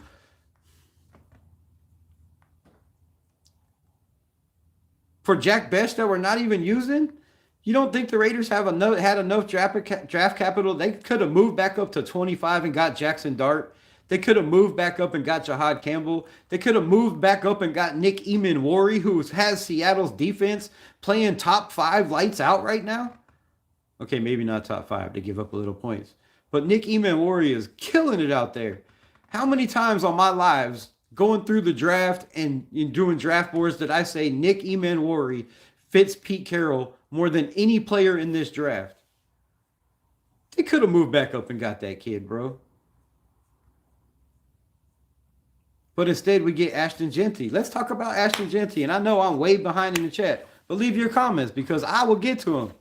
For Jack Best that we're not even using? You don't think the Raiders had enough draft capital? They could have moved back up to 25 and got Jackson Dart. They could have moved back up and got Jahad Campbell. They could have moved back up and got Nick Eamon-Wari, who has Seattle's defense playing top 5 lights out right now. Okay, maybe not top 5. They give up a little points. But Nick Eamon-Wari is killing it out there. How many times on my lives going through the draft and doing draft boards did I say Nick Eamon-Wari fits Pete Carroll more than any player in this draft? They could have moved back up and got that kid, bro. But instead, we get Ashton Jeanty. Let's talk about Ashton Jeanty. And I know I'm way behind in the chat, but leave your comments because I will get to them.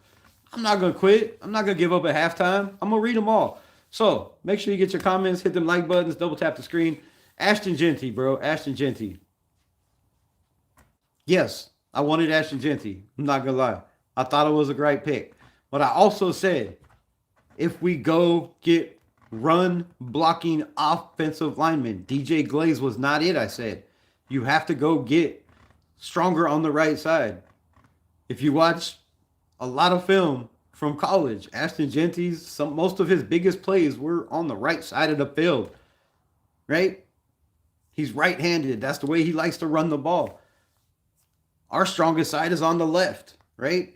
I'm not going to quit. I'm not going to give up at halftime. I'm going to read them all. So make sure you get your comments, hit them like buttons, double tap the screen. Ashton Jeanty, bro. Ashton Jeanty. Yes, I wanted Ashton Jeanty. I'm not going to lie. I thought it was a great pick. But I also said, if we go get run blocking offensive lineman, DJ Glaze was not it, I said. You have to go get stronger on the right side. If you watch a lot of film from college, Ashton Jeanty's, most of his biggest plays were on the right side of the field, right? He's right-handed. That's the way he likes to run the ball. Our strongest side is on the left, right?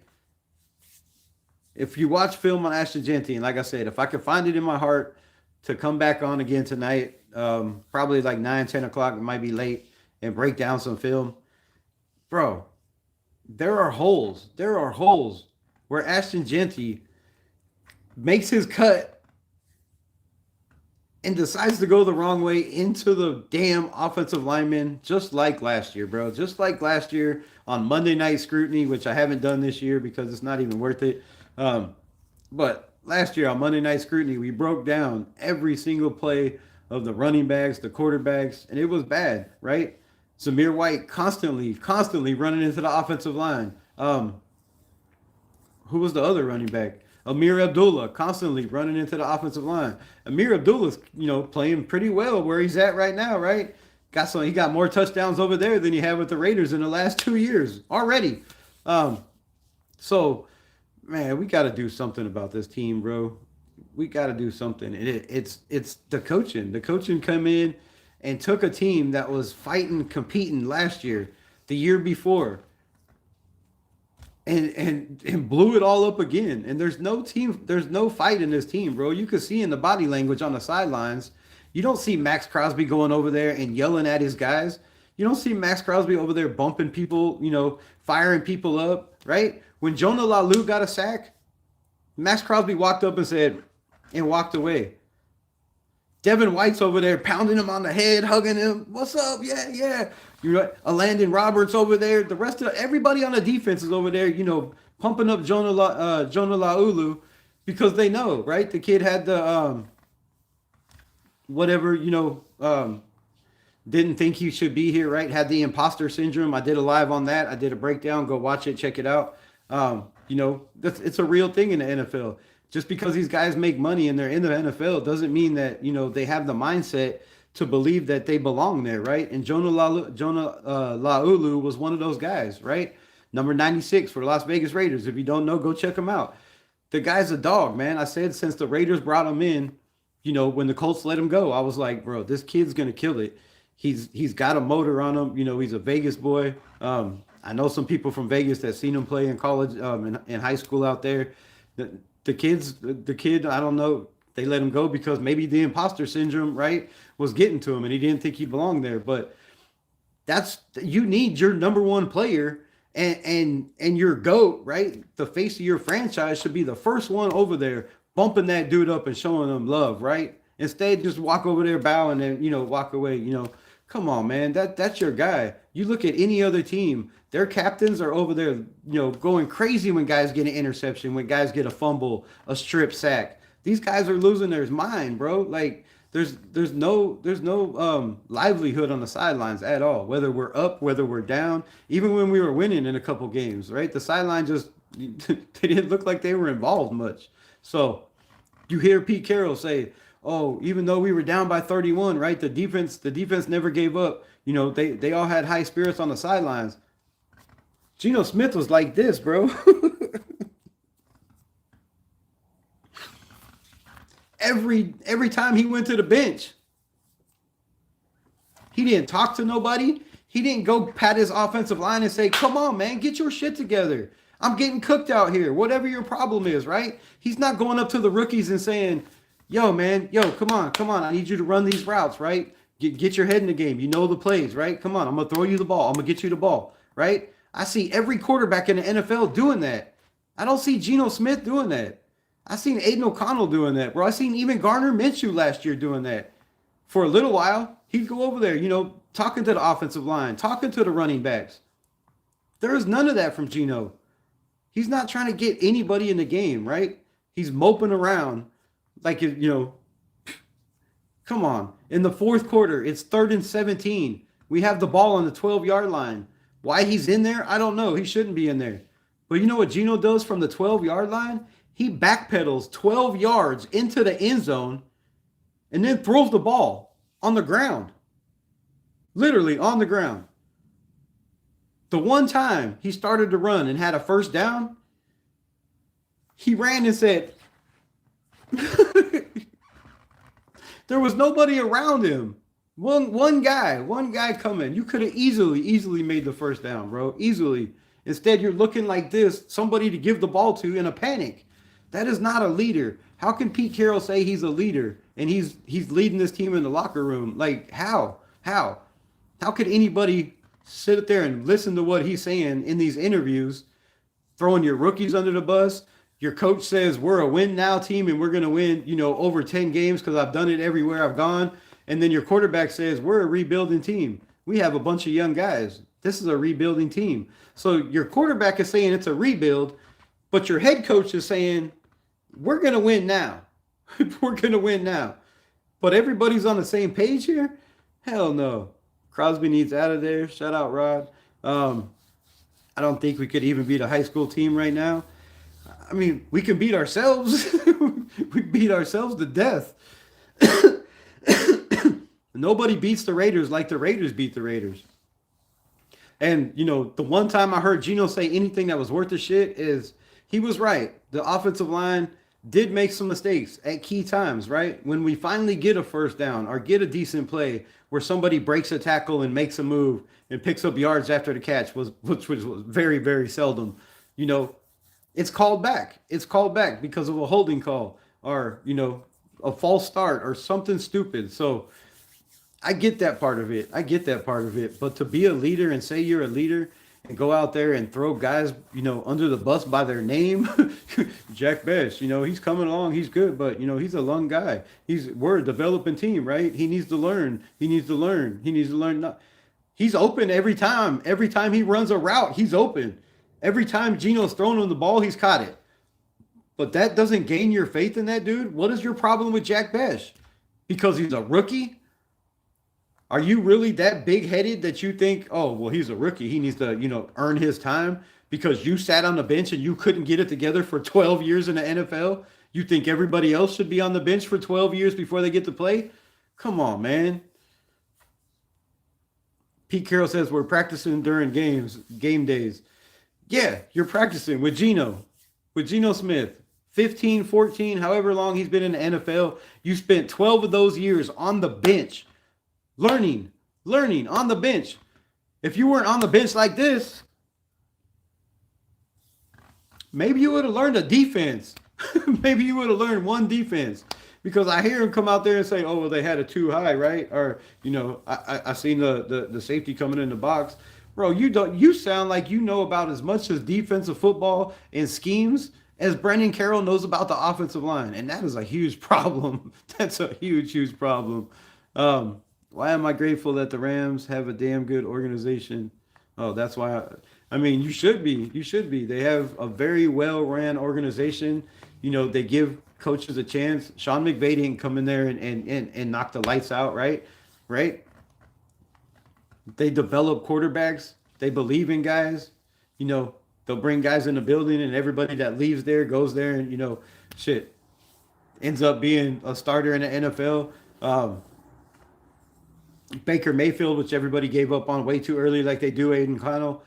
if you watch film on Ashton Jeanty, and like I said, if I could find it in my heart to come back on again tonight, probably like 9, 10 o'clock, it might be late, and break down some film, bro, there are holes. There are holes where Ashton Jeanty makes his cut and decides to go the wrong way into the damn offensive lineman, just like last year, bro. Just like last year on Monday Night Scrutiny, which I haven't done this year because it's not even worth it. But last year on Monday Night Scrutiny, we broke down every single play of the running backs, the quarterbacks, and it was bad, right? Zamir White constantly running into the offensive line. Who was the other running back? Amir Abdullah constantly running into the offensive line. Amir Abdullah's, playing pretty well where he's at right now, right? He got more touchdowns over there than he had with the Raiders in the last 2 years already. So, man, we got to do something about this team, bro. We got to do something. It's the coaching. The coaching come in and took a team that was competing last year, the year before, and blew it all up again. And there's no fight in this team, bro. You could see in the body language on the sidelines. You don't see Max Crosby going over there and yelling at his guys. You don't see Max Crosby over there bumping people, firing people up, right? When Jonah Lalu got a sack, Max Crosby walked up and walked away. Devin White's over there pounding him on the head, hugging him. What's up? Yeah, yeah. Landon Roberts over there. The rest of everybody on the defense is over there, pumping up Jonah Laulu because they know, right? The kid had the didn't think he should be here, right? Had the imposter syndrome. I did a live on that. I did a breakdown. Go watch it, check it out. It's a real thing in the NFL. Just because these guys make money and they're in the NFL doesn't mean that, they have the mindset to believe that they belong there, right? And Jonah Laulu was one of those guys, right? Number 96 for the Las Vegas Raiders. If you don't know, go check him out. The guy's a dog, man. I said since the Raiders brought him in, when the Colts let him go, I was like, bro, this kid's going to kill it. He's got a motor on him. He's a Vegas boy. I know some people from Vegas that seen him play in college, in high school out there. The kid, I don't know, they let him go because maybe the imposter syndrome, right, was getting to him and he didn't think he belonged there. But you need your number one player and your GOAT, right? The face of your franchise should be the first one over there bumping that dude up and showing him love, right? Instead, just walk over there, bow, and then, walk away. Come on, man. That's your guy. You look at any other team, their captains are over there, going crazy when guys get an interception, when guys get a fumble, a strip sack. These guys are losing their mind, bro. Like there's no livelihood on the sidelines at all. Whether we're up, whether we're down, even when we were winning in a couple games, right? The sideline just they didn't look like they were involved much. So you hear Pete Carroll say, oh, even though we were down by 31, right? The defense never gave up. They all had high spirits on the sidelines. Geno Smith was like this, bro. Every time he went to the bench, he didn't talk to nobody. He didn't go pat his offensive line and say, come on, man, get your shit together. I'm getting cooked out here. Whatever your problem is, right? He's not going up to the rookies and saying, yo, man, come on. I need you to run these routes, right? Get your head in the game. You know the plays, right? Come on, I'm going to throw you the ball. I'm going to get you the ball, right? I see every quarterback in the NFL doing that. I don't see Geno Smith doing that. I seen Aiden O'Connell doing that, bro. I seen even Gardner Minshew last year doing that. For a little while, he'd go over there, talking to the offensive line, talking to the running backs. There is none of that from Geno. He's not trying to get anybody in the game, right? He's moping around like, come on. In the fourth quarter, it's 3rd and 17. We have the ball on the 12-yard line. Why he's in there, I don't know. He shouldn't be in there. But you know what Geno does from the 12-yard line? He backpedals 12 yards into the end zone and then throws the ball on the ground. Literally on the ground. The one time he started to run and had a first down, he ran and said, there was nobody around him. One guy coming. You could have easily made the first down, bro. Easily. Instead, you're looking like this, somebody to give the ball to in a panic. That is not a leader. How can Pete Carroll say he's a leader and he's leading this team in the locker room? Like how? How could anybody sit there and listen to what he's saying in these interviews, throwing your rookies under the bus? Your coach says we're a win now team and we're going to win, over 10 games because I've done it everywhere I've gone. And then your quarterback says we're a rebuilding team. We have a bunch of young guys. This is a rebuilding team. So your quarterback is saying it's a rebuild, but your head coach is saying we're going to win now. We're going to win now. But everybody's on the same page here? Hell no. Crosby needs out of there. Shout out, Rod. I don't think we could even beat a high school team right now. I mean, we can beat ourselves. We beat ourselves to death. Nobody beats the Raiders like the Raiders beat the Raiders. And, the one time I heard Geno say anything that was worth a shit is he was right. The offensive line did make some mistakes at key times, right? When we finally get a first down or get a decent play where somebody breaks a tackle and makes a move and picks up yards after the catch, which was very, very seldom, it's called back. It's called back because of a holding call or, a false start or something stupid. So I get that part of it. But to be a leader and say you're a leader and go out there and throw guys, under the bus by their name, Jack Best, he's coming along, he's good, but he's a young guy. We're a developing team, right? He needs to learn. He's open every time. Every time he runs a route, he's open. Every time Geno's thrown him the ball, he's caught it. But that doesn't gain your faith in that dude. What is your problem with Jack Best? Because he's a rookie? Are you really that big-headed that you think, oh, well, he's a rookie. He needs to, earn his time because you sat on the bench and you couldn't get it together for 12 years in the NFL? You think everybody else should be on the bench for 12 years before they get to play? Come on, man. Pete Carroll says we're practicing during game days. Yeah, you're practicing with Geno Smith. 15, 14, however long he's been in the NFL. You spent 12 of those years on the bench. Learning on the bench. If you weren't on the bench like this, maybe you would have learned a defense. Maybe you would have learned one defense. Because I hear him come out there and say, oh, well, they had it too high, right? Or, I seen the safety coming in the box. Bro, you sound like you know about as much as defensive football and schemes as Brandon Carroll knows about the offensive line. And that is a huge problem. That's a huge, huge problem. Why am I grateful that the Rams have a damn good organization? Oh, that's why. You should be. You should be. They have a very well-ran organization. They give coaches a chance. Sean McVay didn't come in there and knock the lights out, right? Right? They develop quarterbacks. They believe in guys. They'll bring guys in the building and everybody that leaves there goes there and, ends up being a starter in the NFL. Baker Mayfield, which everybody gave up on way too early like they do Aiden O'Connell.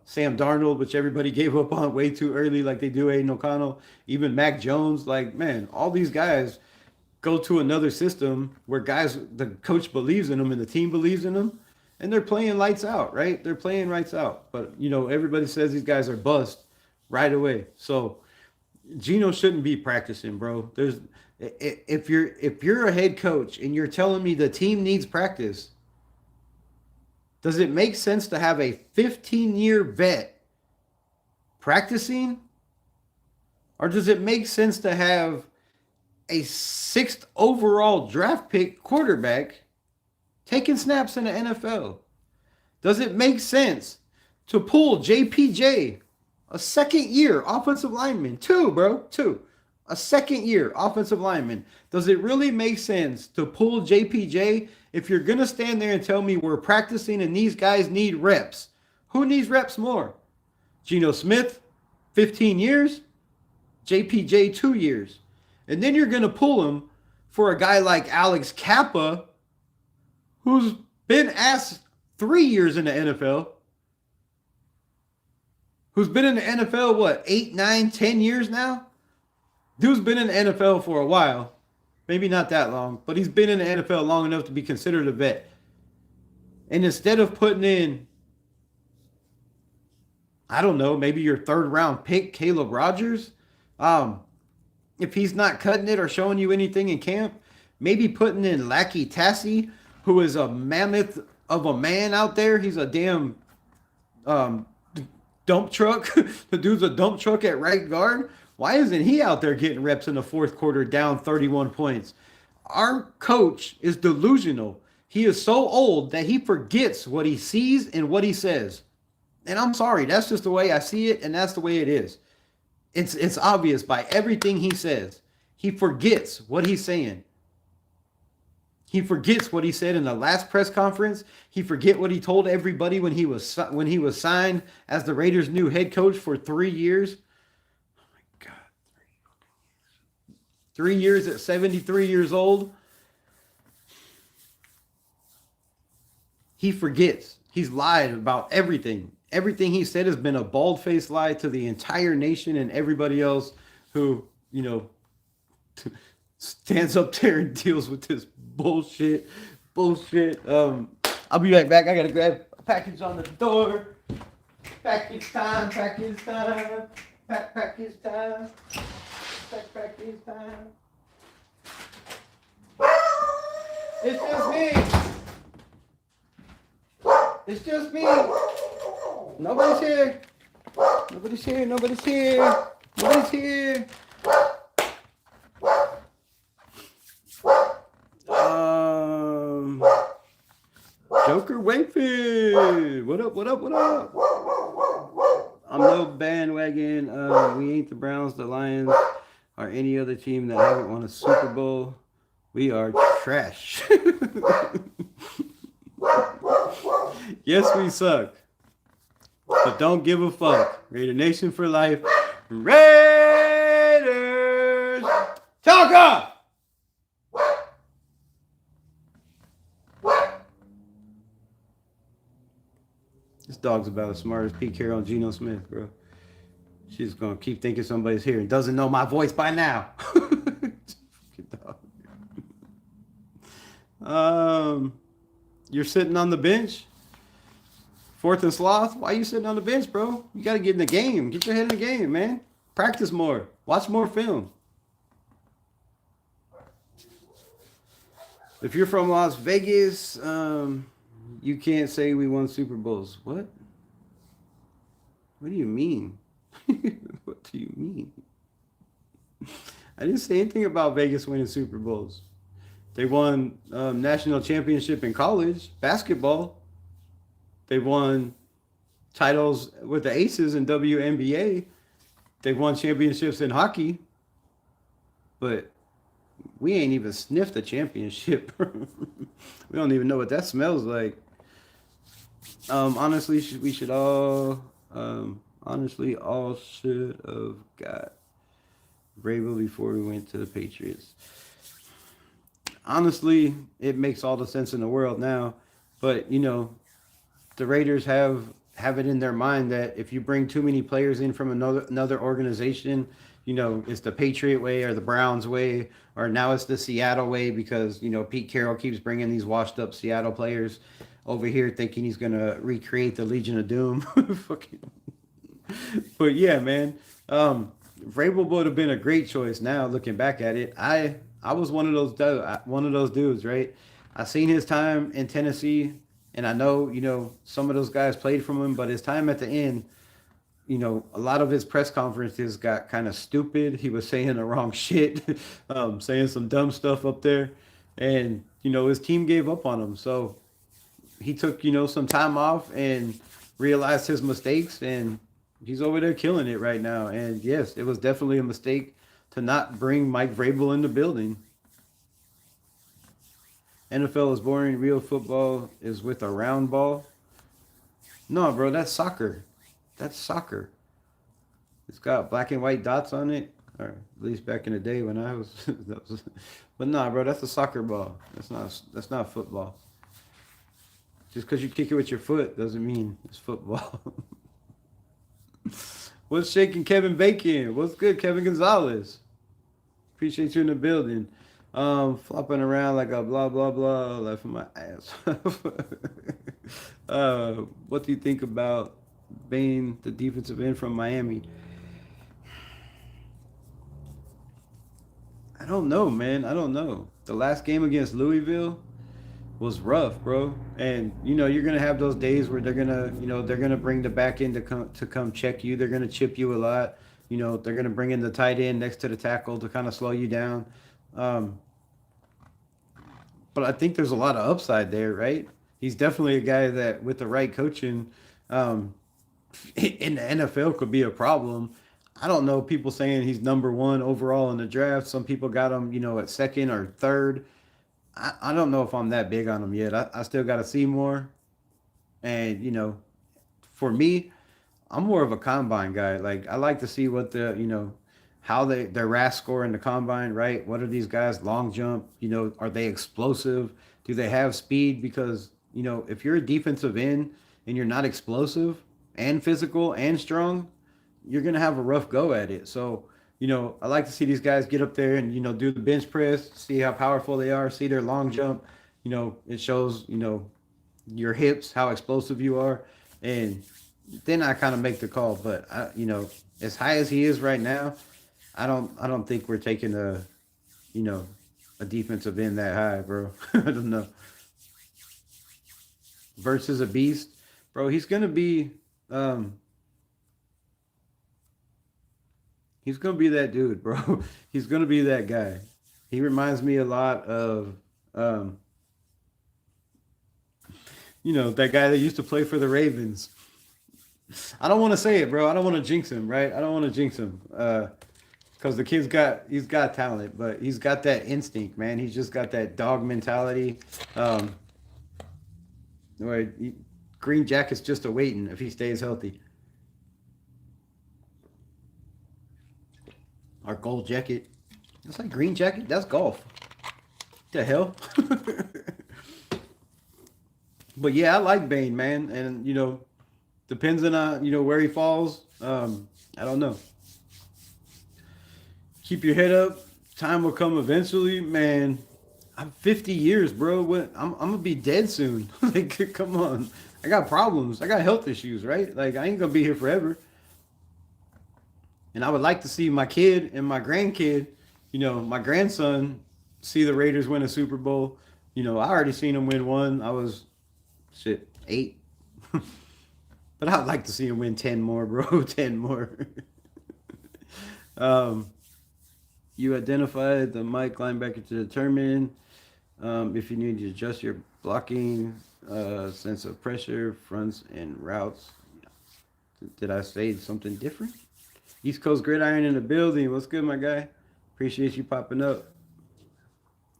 Sam Darnold, which everybody gave up on way too early like they do Aiden O'Connell. Even Mac Jones. Like, man, all these guys go to another system where the coach believes in them and the team believes in them. And they're playing lights out, right? They're playing lights out. But, everybody says these guys are bust right away. So Geno shouldn't be practicing, bro. If you're a head coach and you're telling me the team needs practice, does it make sense to have a 15-year vet practicing? Or does it make sense to have a 6th overall draft pick quarterback taking snaps in the NFL? Does it make sense to pull JPJ, a second-year offensive lineman? Two. A second-year offensive lineman. Does it really make sense to pull JPJ if you're going to stand there and tell me we're practicing and these guys need reps? Who needs reps more? Geno Smith, 15 years. JPJ, 2 years. And then you're going to pull him for a guy like Alex Kappa, who's been asked 3 years in the NFL, who's been in the NFL, 8, 9, 10 years now? Dude's been in the NFL for a while. Maybe not that long, but he's been in the NFL long enough to be considered a vet. And instead of putting in, I don't know, maybe your 3rd round pick, Caleb Rogers, if he's not cutting it or showing you anything in camp, maybe putting in Lackey Tassie, who is a mammoth of a man out there. He's a damn um, dump truck. The dude's a dump truck at right guard. Why isn't he out there getting reps in the fourth quarter down 31 points? Our coach is delusional. He is so old that he forgets what he sees and what he says. And I'm sorry, that's just the way I see it, and that's the way it is. It's obvious by everything he says. He forgets what he's saying. He forgets what he said in the last press conference. He forget what he told everybody when he was signed as the Raiders' new head coach for 3 years. Oh my God, 3 years at 73 years old. He forgets. He's lied about everything. Everything he said has been a bald-faced lie to the entire nation and everybody else who, stands up there and deals with this bullshit. I'll be right back. I gotta grab a package on the door. Package time. Package time. Package time. It's just me. It's just me. Nobody's here. Nobody's here. Nobody's here. Nobody's here. Joker Wakefield. What up? What up? What up? I'm no bandwagon. We ain't the Browns, the Lions, or any other team that haven't won a Super Bowl. We are trash. Yes, we suck. But don't give a fuck. Raider Nation for life. Raiders! Talk up! This dog's about as smart as Pete Carroll and Geno Smith, bro. She's gonna keep thinking somebody's here and doesn't know my voice by now. You're sitting on the bench. Fourth and sloth. Why are you sitting on the bench, bro? You got to get in the game. Get your head in the game, man. Practice more. Watch more film. If you're from Las Vegas, you can't say we won Super Bowls. What? What do you mean? What do you mean? I didn't say anything about Vegas winning Super Bowls. They won national championship in college basketball. They won titles with the Aces in WNBA. They won championships in hockey. But we ain't even sniffed a championship. We don't even know what that smells like. Honestly, we should all should have got Vrabel before we went to the Patriots. Honestly, it makes all the sense in the world now. But, the Raiders have it in their mind that if you bring too many players in from another organization, it's the Patriot way or the Browns way, or now it's the Seattle way because, Pete Carroll keeps bringing these washed up Seattle players over here thinking he's going to recreate the Legion of Doom. But yeah, man, Vrabel would have been a great choice now looking back at it. I was one of those dudes, right? I seen his time in Tennessee, and I know, some of those guys played from him, but his time at the end, a lot of his press conferences got kind of stupid. He was saying the wrong shit, saying some dumb stuff up there, and, his team gave up on him. So he took, some time off and realized his mistakes, and he's over there killing it right now. And yes, it was definitely a mistake to not bring Mike Vrabel in the building. NFL is boring. Real football is with a round ball. No, bro, that's soccer. That's soccer. It's got black and white dots on it, or at least back in the day when I was. But nah, bro, that's a soccer ball. That's not football. Just because you kick it with your foot doesn't mean it's football. What's shaking, Kevin Bacon? What's good, Kevin Gonzalez? Appreciate you in the building. Flopping around like a blah, blah, blah, laughing my ass. What do you think about Bain, the defensive end from Miami? I don't know, man. I don't know. The last game against Louisville was rough, bro. And you're gonna have those days where they're gonna bring the back end to come check you. They're gonna chip you a lot. They're gonna bring in the tight end next to the tackle to kind of slow you down. Um, but I think there's a lot of upside there, right? He's definitely a guy that, with the right coaching, um, in the NFL could be a problem. I don't know. People saying he's number one overall in the draft. Some people got him, at second or third. I don't know if I'm that big on him yet. I still got to see more. And, for me, I'm more of a combine guy. Like, I like to see what how their RAS score in the combine, right? What are these guys? Long jump, are they explosive? Do they have speed? Because, if you're a defensive end and you're not explosive and physical and strong, you're gonna have a rough go at it. So, I like to see these guys get up there and do the bench press, see how powerful they are, see their long jump. It shows your hips, how explosive you are, and then I kind of make the call. But as high as he is right now, I don't think we're taking you know a defensive end that high, bro. I don't know. Versus a beast, bro. Um he's gonna be that dude, bro. He's gonna be that guy. He reminds me a lot of um that guy that used to play for the Ravens. I don't want to say it, bro. I don't want to jinx him, right? I don't want to jinx him. Because the he's got talent, but he's got that instinct, man. He's just got that dog mentality. Um, where Green Jacket's just a waiting if he stays healthy. Our gold jacket. That's like Green Jacket. That's golf. The hell. But yeah, I like Bane, man, and depends on where he falls. I don't know. Keep your head up. Time will come eventually, man. I'm 50 years, bro. I'm gonna be dead soon. Like, come on. I got problems. I got health issues, right? Like, I ain't gonna be here forever. And I would like to see my kid and my grandkid, my grandson, see the Raiders win a Super Bowl. I already seen him win one. I was shit 8, but I'd like to see him win 10 more, bro. 10 more. um, you identified the Mike linebacker to determine if you need to adjust your blocking sense of pressure, fronts, and routes. Did I say something different? East Coast Gridiron in the building. What's good, my guy? Appreciate you popping up.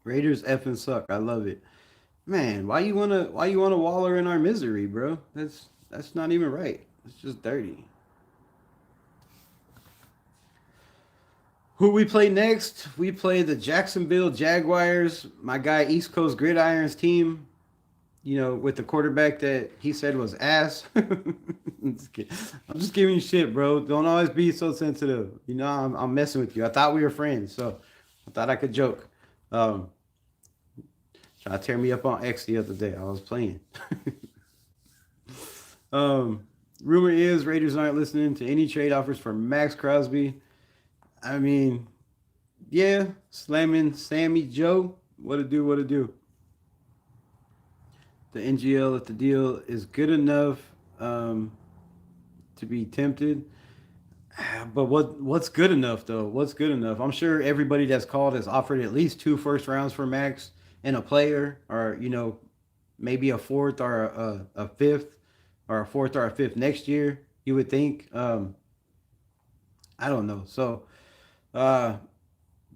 Raiders effing suck. I love it. Man, why you wanna waller in our misery, bro? That's not even right. It's just dirty. Who we play next? We play the Jacksonville Jaguars. My guy East Coast Gridiron's team. With the quarterback that he said was ass. I'm just giving you shit, bro. Don't always be so sensitive. I'm messing with you. I thought we were friends, so I thought I could joke. Um, Trying to tear me up on X the other day. I was playing. um, Rumor is Raiders aren't listening to any trade offers for Max Crosby. I mean, yeah, slamming Sammy Joe. What to do? What to do? The NGL, if the deal is good enough to be tempted. But what's good enough though? What's good enough? I'm sure everybody that's called has offered at least 2 first rounds for Max and a player, or maybe a fourth or a fifth, or a fourth or a fifth next year. You would think. I don't know. So uh,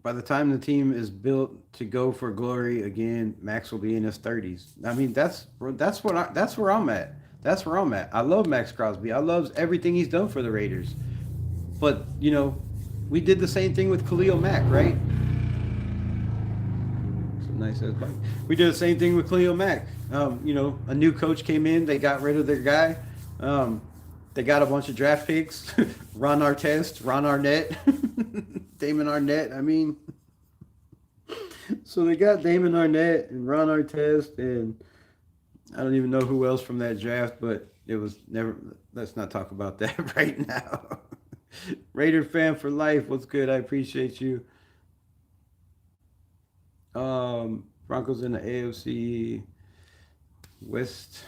by the time the team is built to go for glory again, Max will be in his 30s. I mean, that's where I'm at. That's where I'm at. I love Max Crosby. I love everything he's done for the Raiders. But we did the same thing with Khalil Mack, right? It's a nice ass bike. We did the same thing with Khalil Mack. A new coach came in. They got rid of their guy. Um, they got a bunch of draft picks. Ron Artest, Ron Arnett, Damon Arnett. I mean, so they got Damon Arnett and Ron Artest, and I don't even know who else from that draft, but it was never. Let's not talk about that right now. Raider fan for life. What's good? I appreciate you. Broncos in the AFC West.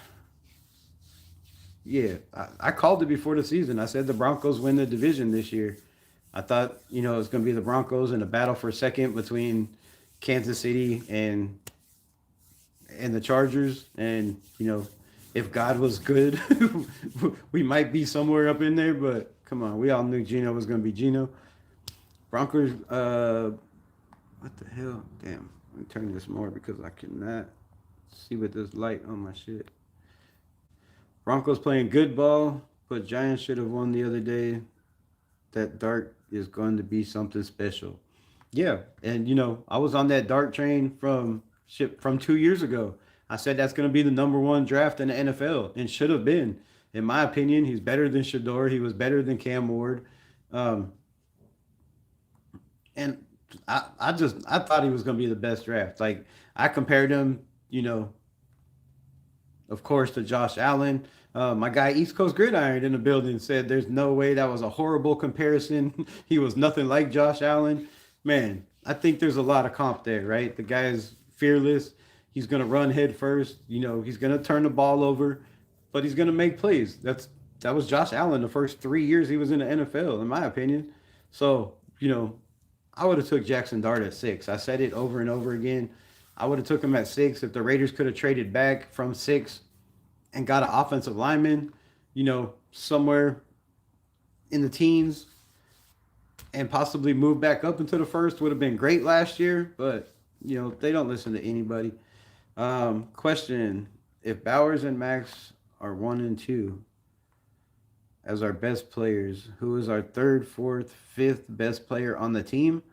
Yeah, I called it before the season. I said the Broncos win the division this year. I thought, it's going to be the Broncos in a battle for second between Kansas City and the Chargers. And, if God was good, we might be somewhere up in there. But come on, we all knew Geno was going to be Geno. Broncos, what the hell? Damn, let me turn this more because I cannot see with this light on my shit. Broncos playing good ball, but Giants should have won the other day. That dart is going to be something special. Yeah, and I was on that dart train from 2 years ago. I said that's going to be the number one draft in the NFL, and should have been. In my opinion, he's better than Shador. He was better than Cam Ward, um, and I thought he was going to be the best draft. Like I compared him, of course, to Josh Allen. My guy East Coast Gridiron in the building said there's no way that was a horrible comparison. He was nothing like Josh Allen. Man, I think there's a lot of comp there, right? The guy is fearless. He's going to run head first. He's going to turn the ball over, but he's going to make plays. That was Josh Allen the first 3 years he was in the NFL, in my opinion. So, I would have took Jackson Dart at 6. I said it over and over again. I would have took him at 6 if the Raiders could have traded back from 6 and got an offensive lineman, somewhere in the teens and possibly move back up into the first would have been great last year, but they don't listen to anybody. Question: if Bowers and Max are 1 and 2 as our best players, who is our third, fourth, fifth best player on the team?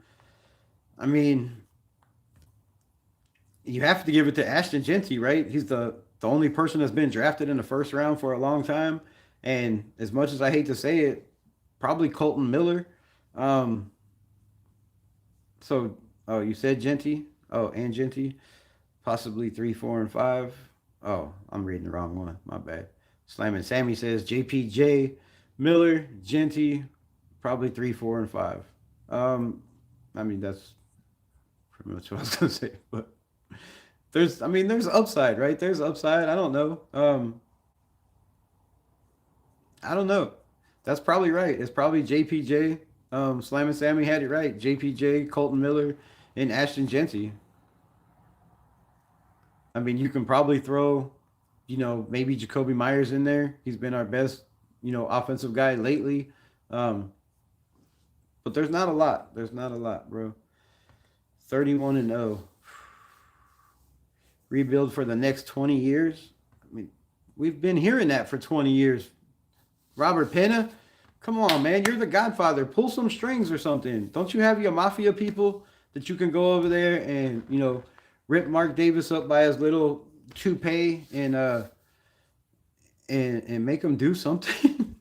I mean, you have to give it to Ashton Jeanty, right? He's the only person that's been drafted in the first round for a long time. And as much as I hate to say it, probably Colton Miller. Um, oh, you said Jeanty? Oh, and Jeanty? Possibly 3, 4, and 5. Oh, I'm reading the wrong one. My bad. Slam and Sammy says JPJ, Miller, Jeanty, probably 3, 4, and 5. I mean, that's pretty much what I was going to say. But there's upside, right? There's upside. I don't know. I don't know. That's probably right. It's probably JPJ. Slam and Sammy had it right. JPJ, Colton Miller, and Ashton Jeanty. I mean, you can probably throw, maybe Jacoby Myers in there. He's been our best, offensive guy lately. But there's not a lot. There's not a lot, bro. 31 and 0. Rebuild for the next 20 years. I mean, we've been hearing that for 20 years. Robert Pena, come on, man. You're the Godfather. Pull some strings or something. Don't you have your mafia people that you can go over there and, rip Mark Davis up by his little toupee and make him do something?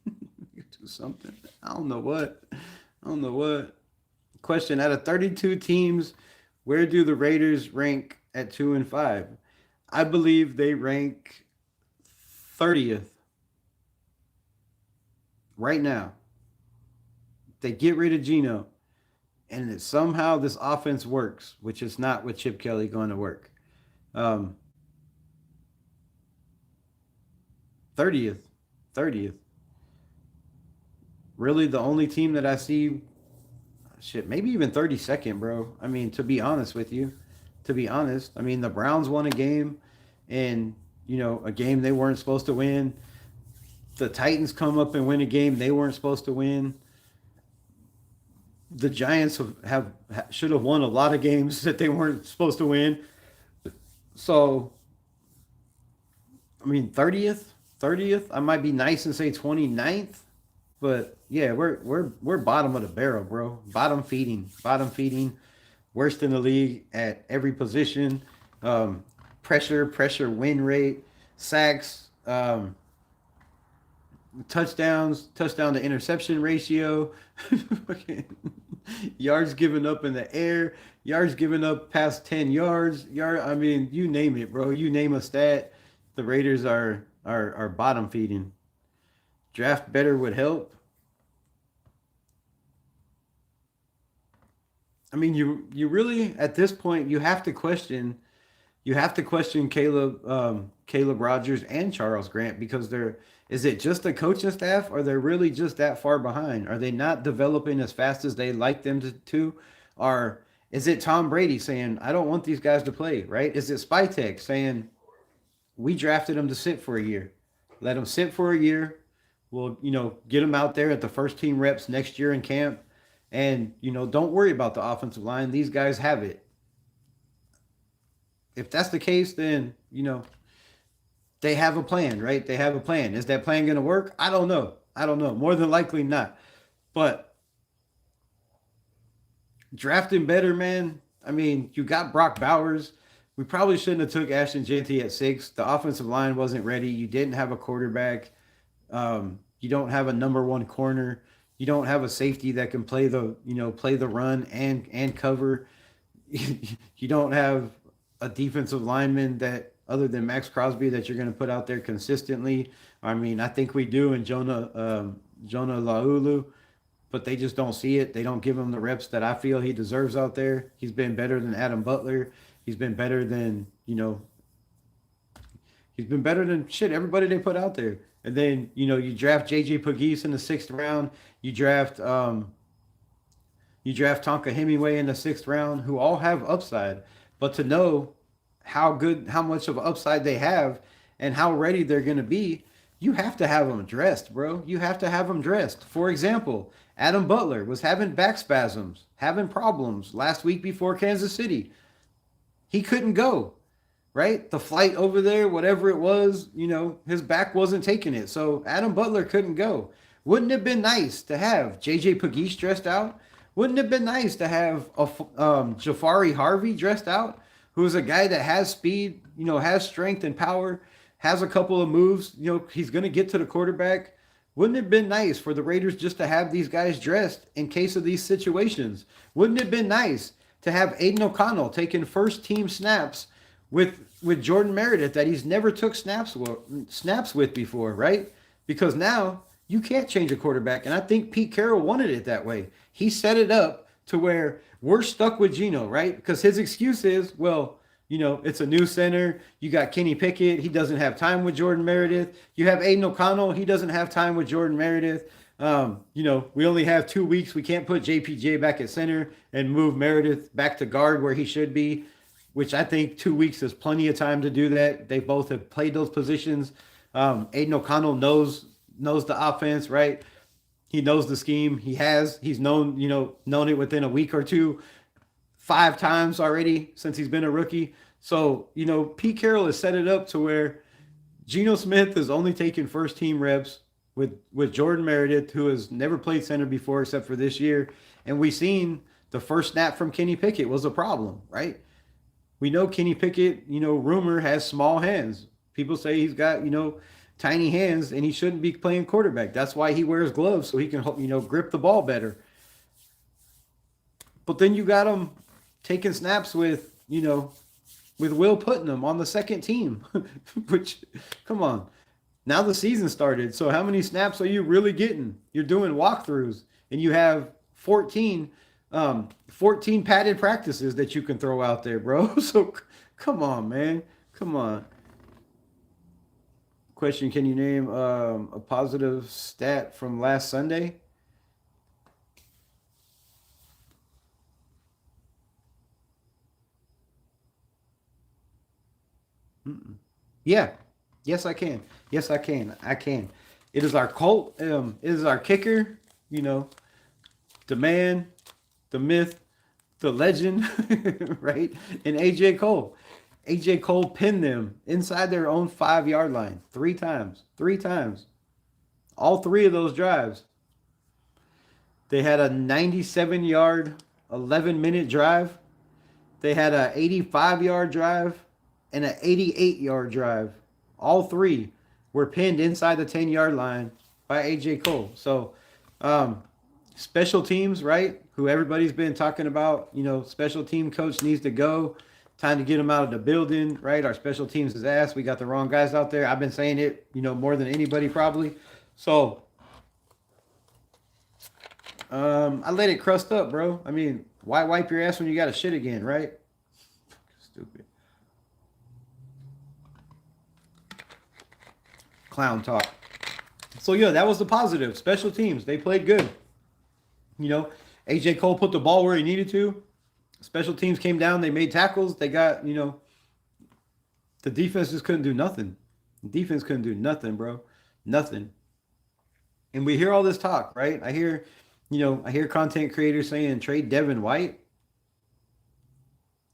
Do something. I don't know what. Question: out of 32 teams, where do the Raiders rank at 2 and 5? I believe they rank 30th right now. They get rid of Geno, and that somehow this offense works, which is not with Chip Kelly going to work. 30th. 30th. Really the only team that I see, shit, maybe even 32nd, bro. I mean, to be honest with you, I mean, the Browns won a game, and, a game they weren't supposed to win. The Titans come up and win a game they weren't supposed to win. The Giants should have won a lot of games that they weren't supposed to win. So, I mean, 30th. I might be nice and say 29th, but yeah, we're bottom of the barrel, bro. Bottom feeding. Worst in the league at every position. Pressure, win rate, sacks, touchdowns, touchdown to interception ratio, yards given up in the air, yards given up past 10 yards. I mean, you name it, bro. You name a stat, the Raiders are bottom feeding. Draft better would help. I mean, you really at this point you have to question Caleb Rogers and Charles Grant because they're is it just the coaching staff or they're really just that far behind? Are they not developing as fast as they like them to? Or is it Tom Brady saying, I don't want these guys to play, right? Is it Spytek saying, we drafted them to sit for a year? Let them sit for a year. We'll, get them out there at the first team reps next year in camp. And, don't worry about the offensive line. These guys have it. If that's the case, then, they have a plan, right? They have a plan. Is that plan going to work? I don't know. I don't know. More than likely not. But drafting better, man. I mean, you got Brock Bowers. We probably shouldn't have took Ashton Jeanty at 6. The offensive line wasn't ready. You didn't have a quarterback. You don't have a number one corner. You don't have a safety that can play the run and cover. You don't have a defensive lineman that other than Max Crosby that you're going to put out there consistently. I mean, I think we do in Jonah Laulu, but they just don't see it. They don't give him the reps that I feel he deserves out there. He's been better than Adam Butler. He's been better than he's been better than shit everybody they put out there. And then you draft JJ Pegues in the 6th round. You draft Tonka Hemingway in the 6th round, who all have upside. But to know how much of upside they have, and how ready they're going to be, you have to have them dressed, bro. You have to have them dressed. For example, Adam Butler was having back spasms, having problems last week before Kansas City. He couldn't go, right? The flight over there, whatever it was, his back wasn't taking it. So Adam Butler couldn't go. Wouldn't it have been nice to have JJ Pegues dressed out? Wouldn't it have been nice to have Jafari Harvey dressed out, who's a guy that has speed, has strength and power, has a couple of moves, he's going to get to the quarterback. Wouldn't it have been nice for the Raiders just to have these guys dressed in case of these situations? Wouldn't it have been nice to have Aiden O'Connell taking first team snaps with Jordan Meredith that he's never took snaps with before, right? Because now you can't change a quarterback. And I think Pete Carroll wanted it that way. He set it up to where we're stuck with Geno, right? Because his excuse is, well, it's a new center. You got Kenny Pickett. He doesn't have time with Jordan Meredith. You have Aiden O'Connell. He doesn't have time with Jordan Meredith. We only have 2 weeks. We can't put JPJ back at center and move Meredith back to guard where he should be, which I think 2 weeks is plenty of time to do that. They both have played those positions. Aiden O'Connell knows the offense, right? He knows the scheme. He's known it within a week or two, 5 times already since he's been a rookie. So, Pete Carroll has set it up to where Geno Smith is only taking first team reps with Jordan Meredith, who has never played center before except for this year. And we've seen the first snap from Kenny Pickett was a problem, right? We know Kenny Pickett, rumor has small hands. People say he's got, tiny hands and he shouldn't be playing quarterback. That's why he wears gloves so he can, grip the ball better. But then you got him taking snaps with Will Putnam on the second team, which, come on. Now the season started. So how many snaps are you really getting? You're doing walkthroughs and you have 14 padded practices that you can throw out there, bro. So come on, man. Come on. Question, can you name a positive stat from last Sunday? Mm-mm. Yeah. Yes, I can. Yes, I can. I can. It is our cult. It is our kicker, the man, the myth, the legend, right? And AJ Cole. AJ Cole pinned them inside their own 5-yard line 3 times. 3 times. All 3 of those drives. They had a 97-yard, 11-minute drive. They had a 85-yard drive and an 88-yard drive. All 3 were pinned inside the 10-yard line by AJ Cole. So, special teams, right? Who everybody's been talking about, special team coach needs to go. Time to get him out of the building, right? Our special teams is ass. We got the wrong guys out there. I've been saying it, more than anybody probably. So, I let it crust up, bro. I mean, Why wipe your ass when you got to shit again, right? Stupid. Clown talk. So yeah, that was the positive. Special teams, they played good. You know, AJ Cole put the ball where he needed to. Special teams came down, they made tackles, they got, the defense just couldn't do nothing. The defense couldn't do nothing, bro. Nothing. And we hear all this talk, right? I hear content creators saying trade Devin White.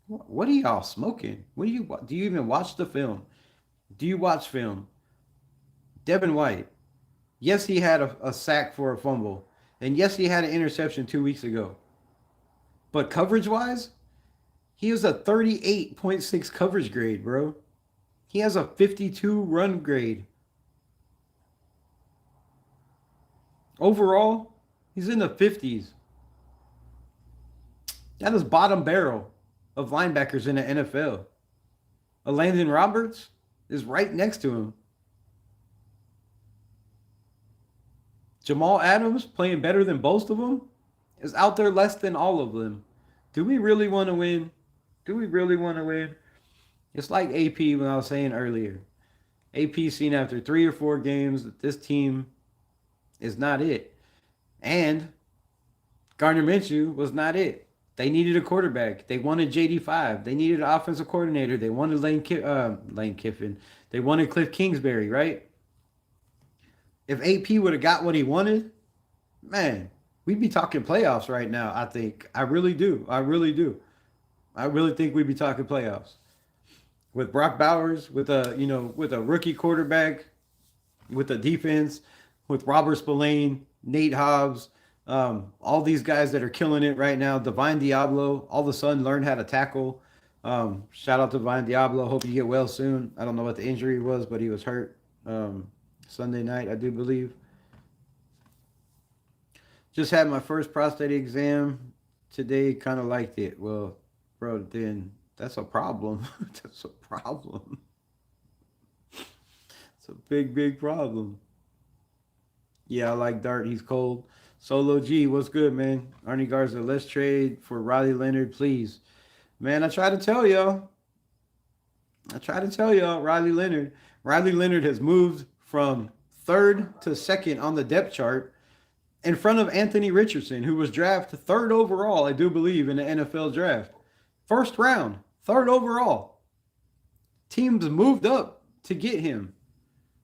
What are y'all smoking? Do you even watch the film? Do you watch film? Devin White. Yes, he had a sack for a fumble. And yes, he had an interception 2 weeks ago. But coverage wise, he was a 38.6 coverage grade, bro. He has a 52 run grade. Overall, he's in the 50s. That is bottom barrel of linebackers in the NFL. A Landon Roberts is right next to him. Jamal Adams, playing better than both of them, is out there less than all of them. Do we really want to win? Do we really want to win? It's like AP when I was saying earlier. AP seen after 3 or 4 games that this team is not it. And Gardner Minshew was not it. They needed a quarterback. They wanted JD5. They needed an offensive coordinator. They wanted Lane Kiffin. They wanted Cliff Kingsbury, right? If AP would have got what he wanted, man, we'd be talking playoffs right now, I think. I really do. I really do. I really think we'd be talking playoffs. With Brock Bowers, with a rookie quarterback, with the defense, with Robert Spillane, Nate Hobbs, all these guys that are killing it right now. Divine Diablo, all of a sudden learned how to tackle. Shout out to Divine Diablo. Hope you get well soon. I don't know what the injury was, but he was hurt Sunday night, I do believe. Just had my first prostate exam today. Kind of liked it. Well, bro, then that's a problem. That's a problem. It's a big, big problem. Yeah, I like Dart. He's cold. Solo G, what's good, man? Arnie Garza, let's trade for Riley Leonard, please. Man, I try to tell y'all. Riley Leonard. Riley Leonard has moved from 3rd to 2nd on the depth chart in front of Anthony Richardson, who was drafted 3rd overall, I do believe, in the NFL draft. 1st round, 3rd overall. Teams moved up to get him.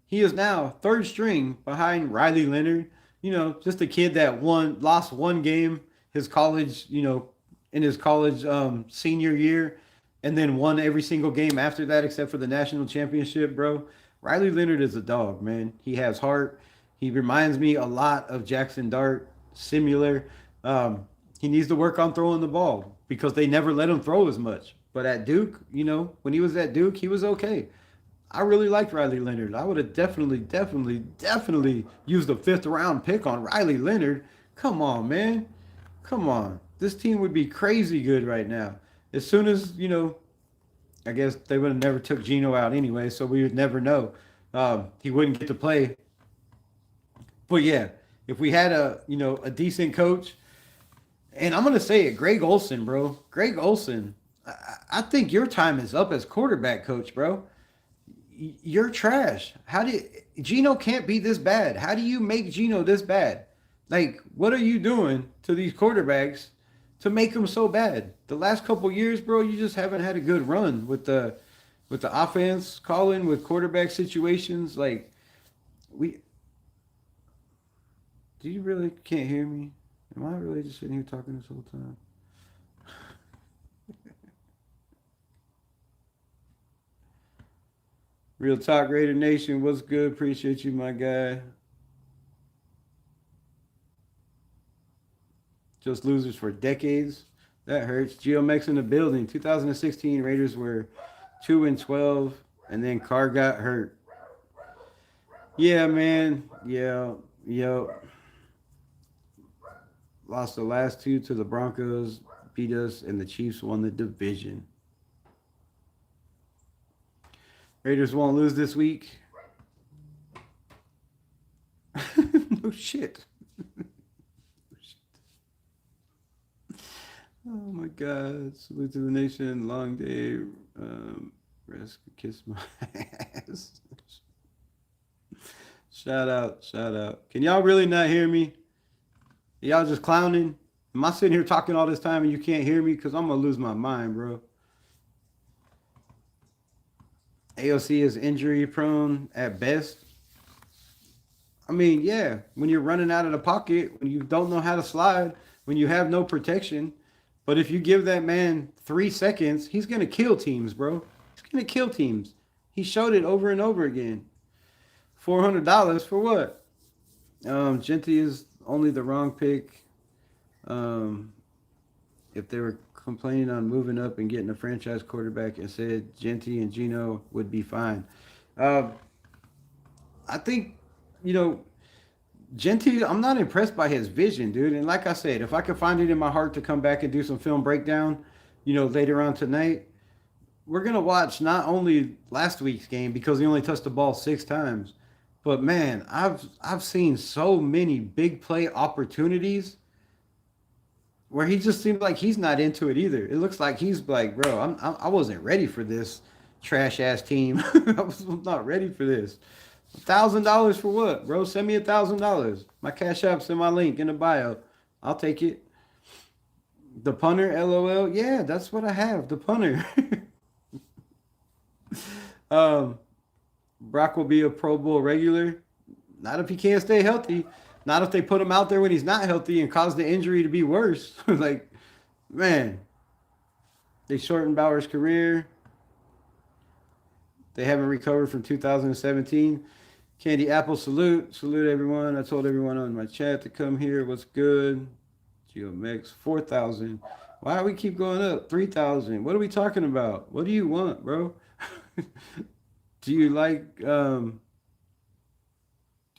He is now 3rd string behind Riley Leonard. Just a kid that lost one game his college, in his college senior year, and then won every single game after that except for the national championship, bro. Riley Leonard is a dog, man. He has heart. He reminds me a lot of Jackson Dart, similar. He needs to work on throwing the ball because they never let him throw as much. But at Duke, when he was at Duke, he was okay. I really liked Riley Leonard. I would have definitely used a 5th round pick on Riley Leonard. Come on, man. Come on. This team would be crazy good right now. As soon as, I guess they would have never took Geno out anyway, so we would never know. He wouldn't get to play. But yeah, if we had a decent coach, and I'm going to say it, Greg Olson, bro. Greg Olson, I think your time is up as quarterback coach, bro. You're trash. Geno can't be this bad. How do you make Geno this bad? Like, what are you doing to these quarterbacks to make them so bad? The last couple years, bro, you just haven't had a good run with the offense calling, with quarterback situations. Like, do you really can't hear me? Am I really just sitting here talking this whole time? Real Talk Raider Nation, what's good? Appreciate you, my guy. Just losers for decades. That hurts. GeoMex in the building. 2016 Raiders were 2-12, and then Carr got hurt. Yeah, man. Yeah. Lost the last 2 to the Broncos, beat us, and the Chiefs won the division. Raiders won't lose this week. No shit. Oh my God! Salute to the nation. Long day. Rest. Kiss my ass. Shout out. Shout out. Can y'all really not hear me? Y'all just clowning? Am I sitting here talking all this time and you can't hear me? Because I'm going to lose my mind, bro. AOC is injury prone at best. I mean, yeah, when you're running out of the pocket, when you don't know how to slide, when you have no protection. But if you give that man 3 seconds, he's going to kill teams, bro. He's going to kill teams. He showed it over and over again. $400 for what? Jeanty is only the wrong pick. If they were complaining on moving up and getting a franchise quarterback and said Jeanty and Geno would be fine. I think, you know, Jeanty, I'm not impressed by his vision, dude. And like I said, if I could find it in my heart to come back and do some film breakdown, later on tonight, we're going to watch not only last week's game because he only touched the ball 6 times, but man, I've seen so many big play opportunities where he just seems like he's not into it either. It looks like he's like, bro, I wasn't ready for this trash ass team. I was not ready for this. $1,000 for what, bro? Send me $1,000. My Cash App's in my link in the bio. I'll take it. The punter, LOL. Yeah, that's what I have. The punter. Brock will be a Pro Bowl regular. Not if he can't stay healthy. Not if they put him out there when he's not healthy and cause the injury to be worse. Like, man, they shortened Bauer's career. They haven't recovered from 2017. Candy Apple, salute. Salute everyone. I told everyone on my chat to come here. What's good? GeoMex, 4,000. Why do we keep going up? 3,000. What are we talking about? What do you want, bro? Do you like, do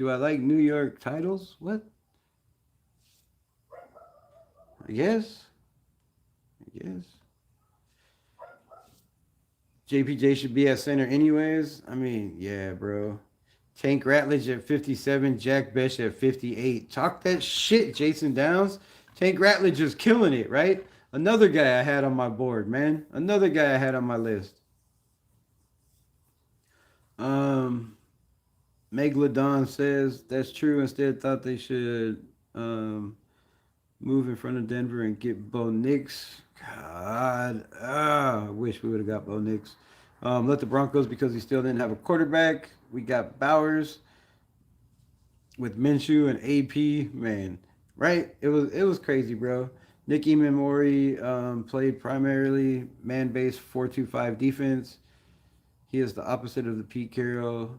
I like New York titles? What? I guess. JPJ should be at center anyways. I mean, yeah, bro. Tank Ratledge at 57, Jack Besh at 58. Talk that shit, Jason Downs. Tank Ratledge is killing it, right? Another guy I had on my board, man. Another guy I had on my list. Megalodon says that's true. Instead, thought they should move in front of Denver and get Bo Nix. God, I wish we would have got Bo Nix. Let the Broncos because he still didn't have a quarterback. We got Bowers with Minshew and AP. Man, right? It was crazy, bro. Nick Emmanwori played primarily man-based 4-2-5 defense. He is the opposite of the Pete Carroll.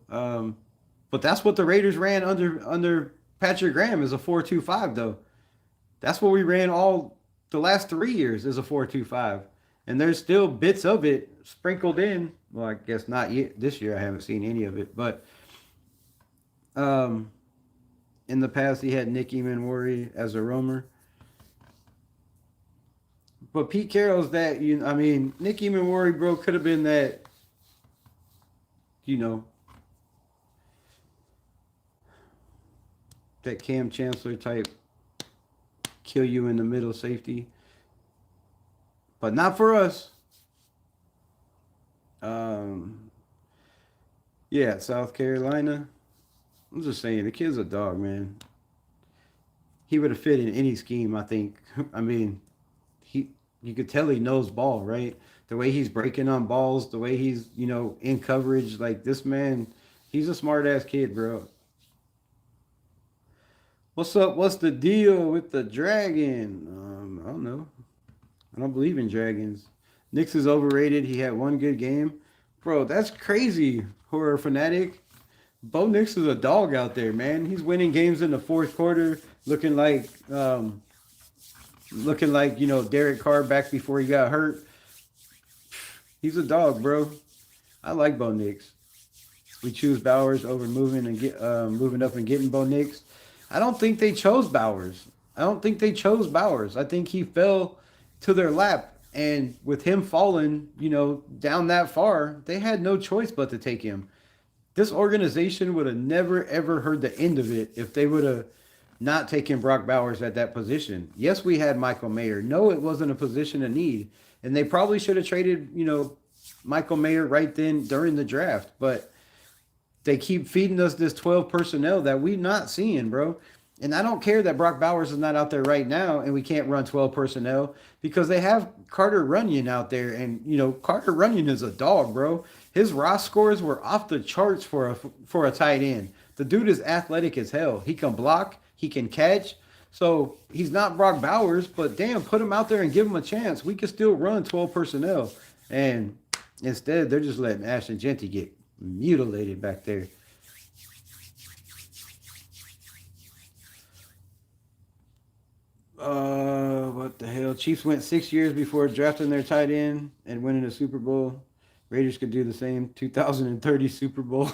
But that's what the Raiders ran under Patrick Graham is a 4-2-5 though. That's what we ran all the last 3 years is a 4-2-5. And there's still bits of it sprinkled in. Well, I guess not yet. This year I haven't seen any of it. But in the past he had Nick Emmanwori as a roamer. But Pete Carroll's that, Nick Emmanwori, bro, could have been that, that Cam Chancellor type kill you in the middle safety. But not for us. Yeah, South Carolina. I'm just saying, the kid's a dog, man. He would have fit in any scheme, I think. You could tell he knows ball, right? The way he's breaking on balls, the way he's, in coverage. Like, this man, he's a smart-ass kid, bro. What's up? What's the deal with the dragon? I don't know. I don't believe in dragons. Nix is overrated. He had one good game. Bro, that's crazy, horror fanatic. Bo Nix is a dog out there, man. He's winning games in the fourth quarter, looking like Derek Carr back before he got hurt. He's a dog, bro. I like Bo Nix. We choose Bowers over moving up and getting Bo Nix. I don't think they chose Bowers. I think he fell to their lap. And with him falling, down that far, they had no choice but to take him. This organization would have never, ever heard the end of it if they would have not taking Brock Bowers at that position. Yes, we had Michael Mayer. No, it wasn't a position of need. And they probably should have traded, Michael Mayer right then during the draft. But they keep feeding us this 12 personnel that we're not seeing, bro. And I don't care that Brock Bowers is not out there right now and we can't run 12 personnel because they have Carter Runyon out there. And, Carter Runyon is a dog, bro. His raw scores were off the charts for a tight end. The dude is athletic as hell. He can block. He can catch. So he's not Brock Bowers, but damn, put him out there and give him a chance. We can still run 12 personnel. And instead, they're just letting Ashton Jeanty get mutilated back there. What the hell? Chiefs went 6 years before drafting their tight end and winning a Super Bowl. Raiders could do the same. 2030 Super Bowl.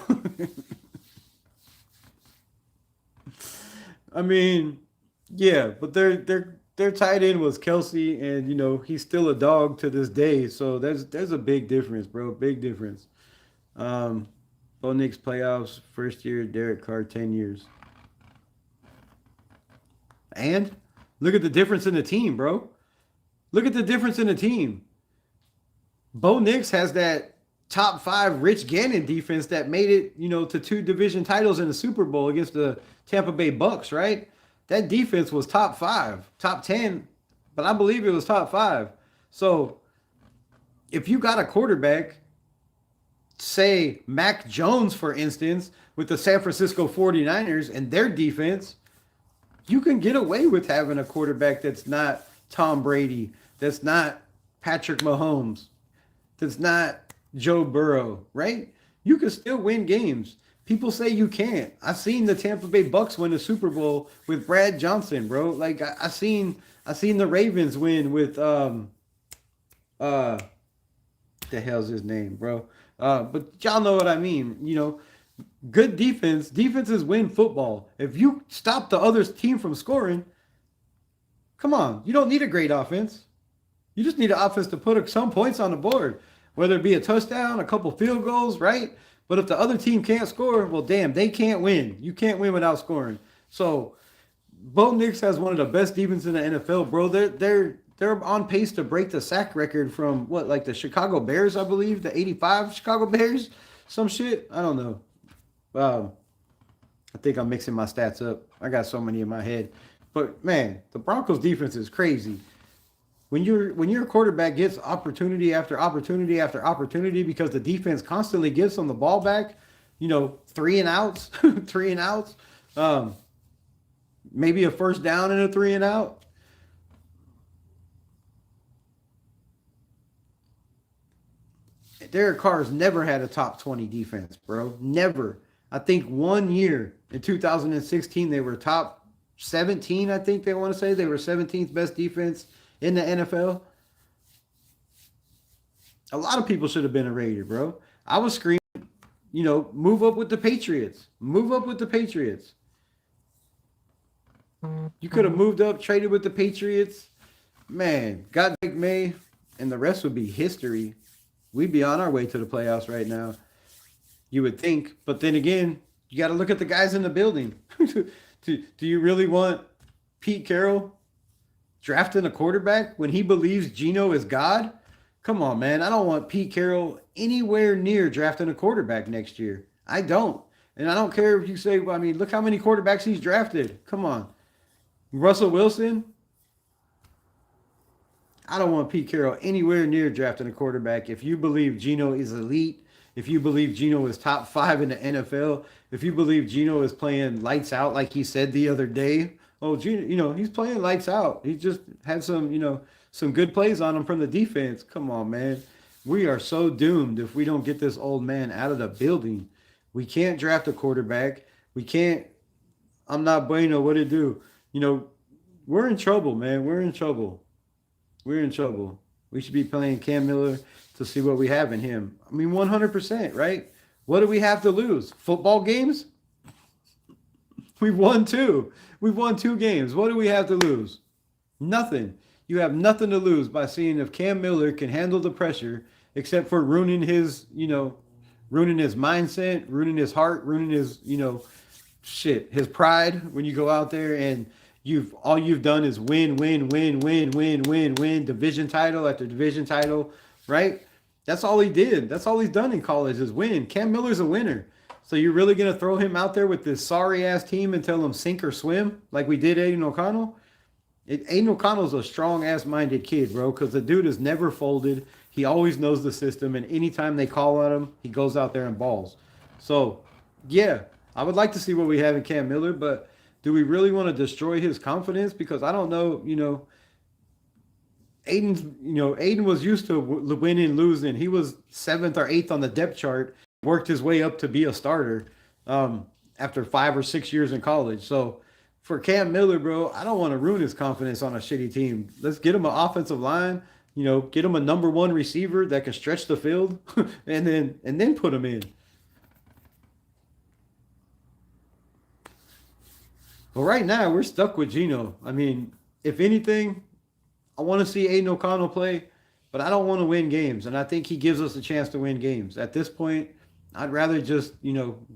I mean, yeah, but their tight end was Kelsey, and he's still a dog to this day. So there's a big difference, bro. Big difference. Bo Nix playoffs, first year, Derek Carr, 10 years. And look at the difference in the team, bro. Look at the difference in the team. Bo Nix has that top 5 Rich Gannon defense that made it, to 2 division titles in the Super Bowl against the Tampa Bay Bucks, right? That defense was top 5, top 10, but I believe it was top 5. So if you got a quarterback, say Mac Jones, for instance, with the San Francisco 49ers and their defense, you can get away with having a quarterback that's not Tom Brady, that's not Patrick Mahomes, that's not Joe Burrow, right? You can still win games. People say you can't. I've seen the Tampa Bay Bucks win a Super Bowl with Brad Johnson, bro. Like I seen the Ravens win with the hell's his name, bro? But y'all know what I mean. Good defense. Defenses win football. If you stop the other team from scoring, come on. You don't need a great offense. You just need an offense to put some points on the board, whether it be a touchdown, a couple field goals, right? But if the other team can't score, well, damn, they can't win. You can't win without scoring. So, Bo Nix has one of the best defenses in the NFL, bro. They're on pace to break the sack record from like the Chicago Bears, I believe, the '85 Chicago Bears, some shit. I don't know. I think I'm mixing my stats up. I got so many in my head, but man, the Broncos defense is crazy. When your quarterback gets opportunity after opportunity after opportunity because the defense constantly gives them the ball back, 3 and outs, 3 and outs, maybe a first down and a 3 and out. Derek Carr's never had a top 20 defense, bro. Never. I think 1 year in 2016 they were top 17. I think they want to say they were 17th best defense in the NFL. A lot of people should have been a Raider, bro. I was screaming, move up with the Patriots. Move up with the Patriots. You could have moved up, traded with the Patriots. Man, got Drake May, and the rest would be history. We'd be on our way to the playoffs right now. You would think. But then again, you got to look at the guys in the building. Do you really want Pete Carroll drafting a quarterback when he believes Geno is God? Come on, man. I don't want Pete Carroll anywhere near drafting a quarterback next year. I don't. And I don't care if you say, well, I mean, look how many quarterbacks he's drafted. Come on. Russell Wilson? I don't want Pete Carroll anywhere near drafting a quarterback. If you believe Geno is elite, if you believe Geno is top 5 in the NFL, if you believe Geno is playing lights out like he said the other day, oh, Geno, he's playing lights out. He just had some good plays on him from the defense. Come on, man. We are so doomed if we don't get this old man out of the building. We can't draft a quarterback. We can't. I'm not bueno. What to do? We're in trouble, man. We're in trouble. We're in trouble. We should be playing Cam Miller to see what we have in him. I mean, 100%, right? What do we have to lose? Football games? We've won 2. We've won 2 games. What do we have to lose? Nothing. You have nothing to lose by seeing if Cam Miller can handle the pressure, except for ruining his mindset, ruining his heart, ruining his, shit, his pride when you go out there and all you've done is win, win, win, win, win, win, win, division title after division title, right? That's all he did. That's all he's done in college is win. Cam Miller's a winner. So you're really gonna throw him out there with this sorry ass team and tell him sink or swim like we did Aiden O'Connell? Aiden O'Connell's a strong ass minded kid, bro, because the dude is never folded. He always knows the system, and anytime they call on him, he goes out there and balls. So, yeah, I would like to see what we have in Cam Miller, but do we really want to destroy his confidence? Because I don't know, Aiden was used to winning and losing. He was 7th or 8th on the depth chart, worked his way up to be a starter after 5 or 6 years in college. So for Cam Miller, bro, I don't want to ruin his confidence on a shitty team. Let's get him an offensive line, get him a number 1 receiver that can stretch the field and then put him in. But right now, we're stuck with Geno. I mean, if anything, I want to see Aiden O'Connell play, but I don't want to win games. And I think he gives us a chance to win games. At this point, I'd rather just,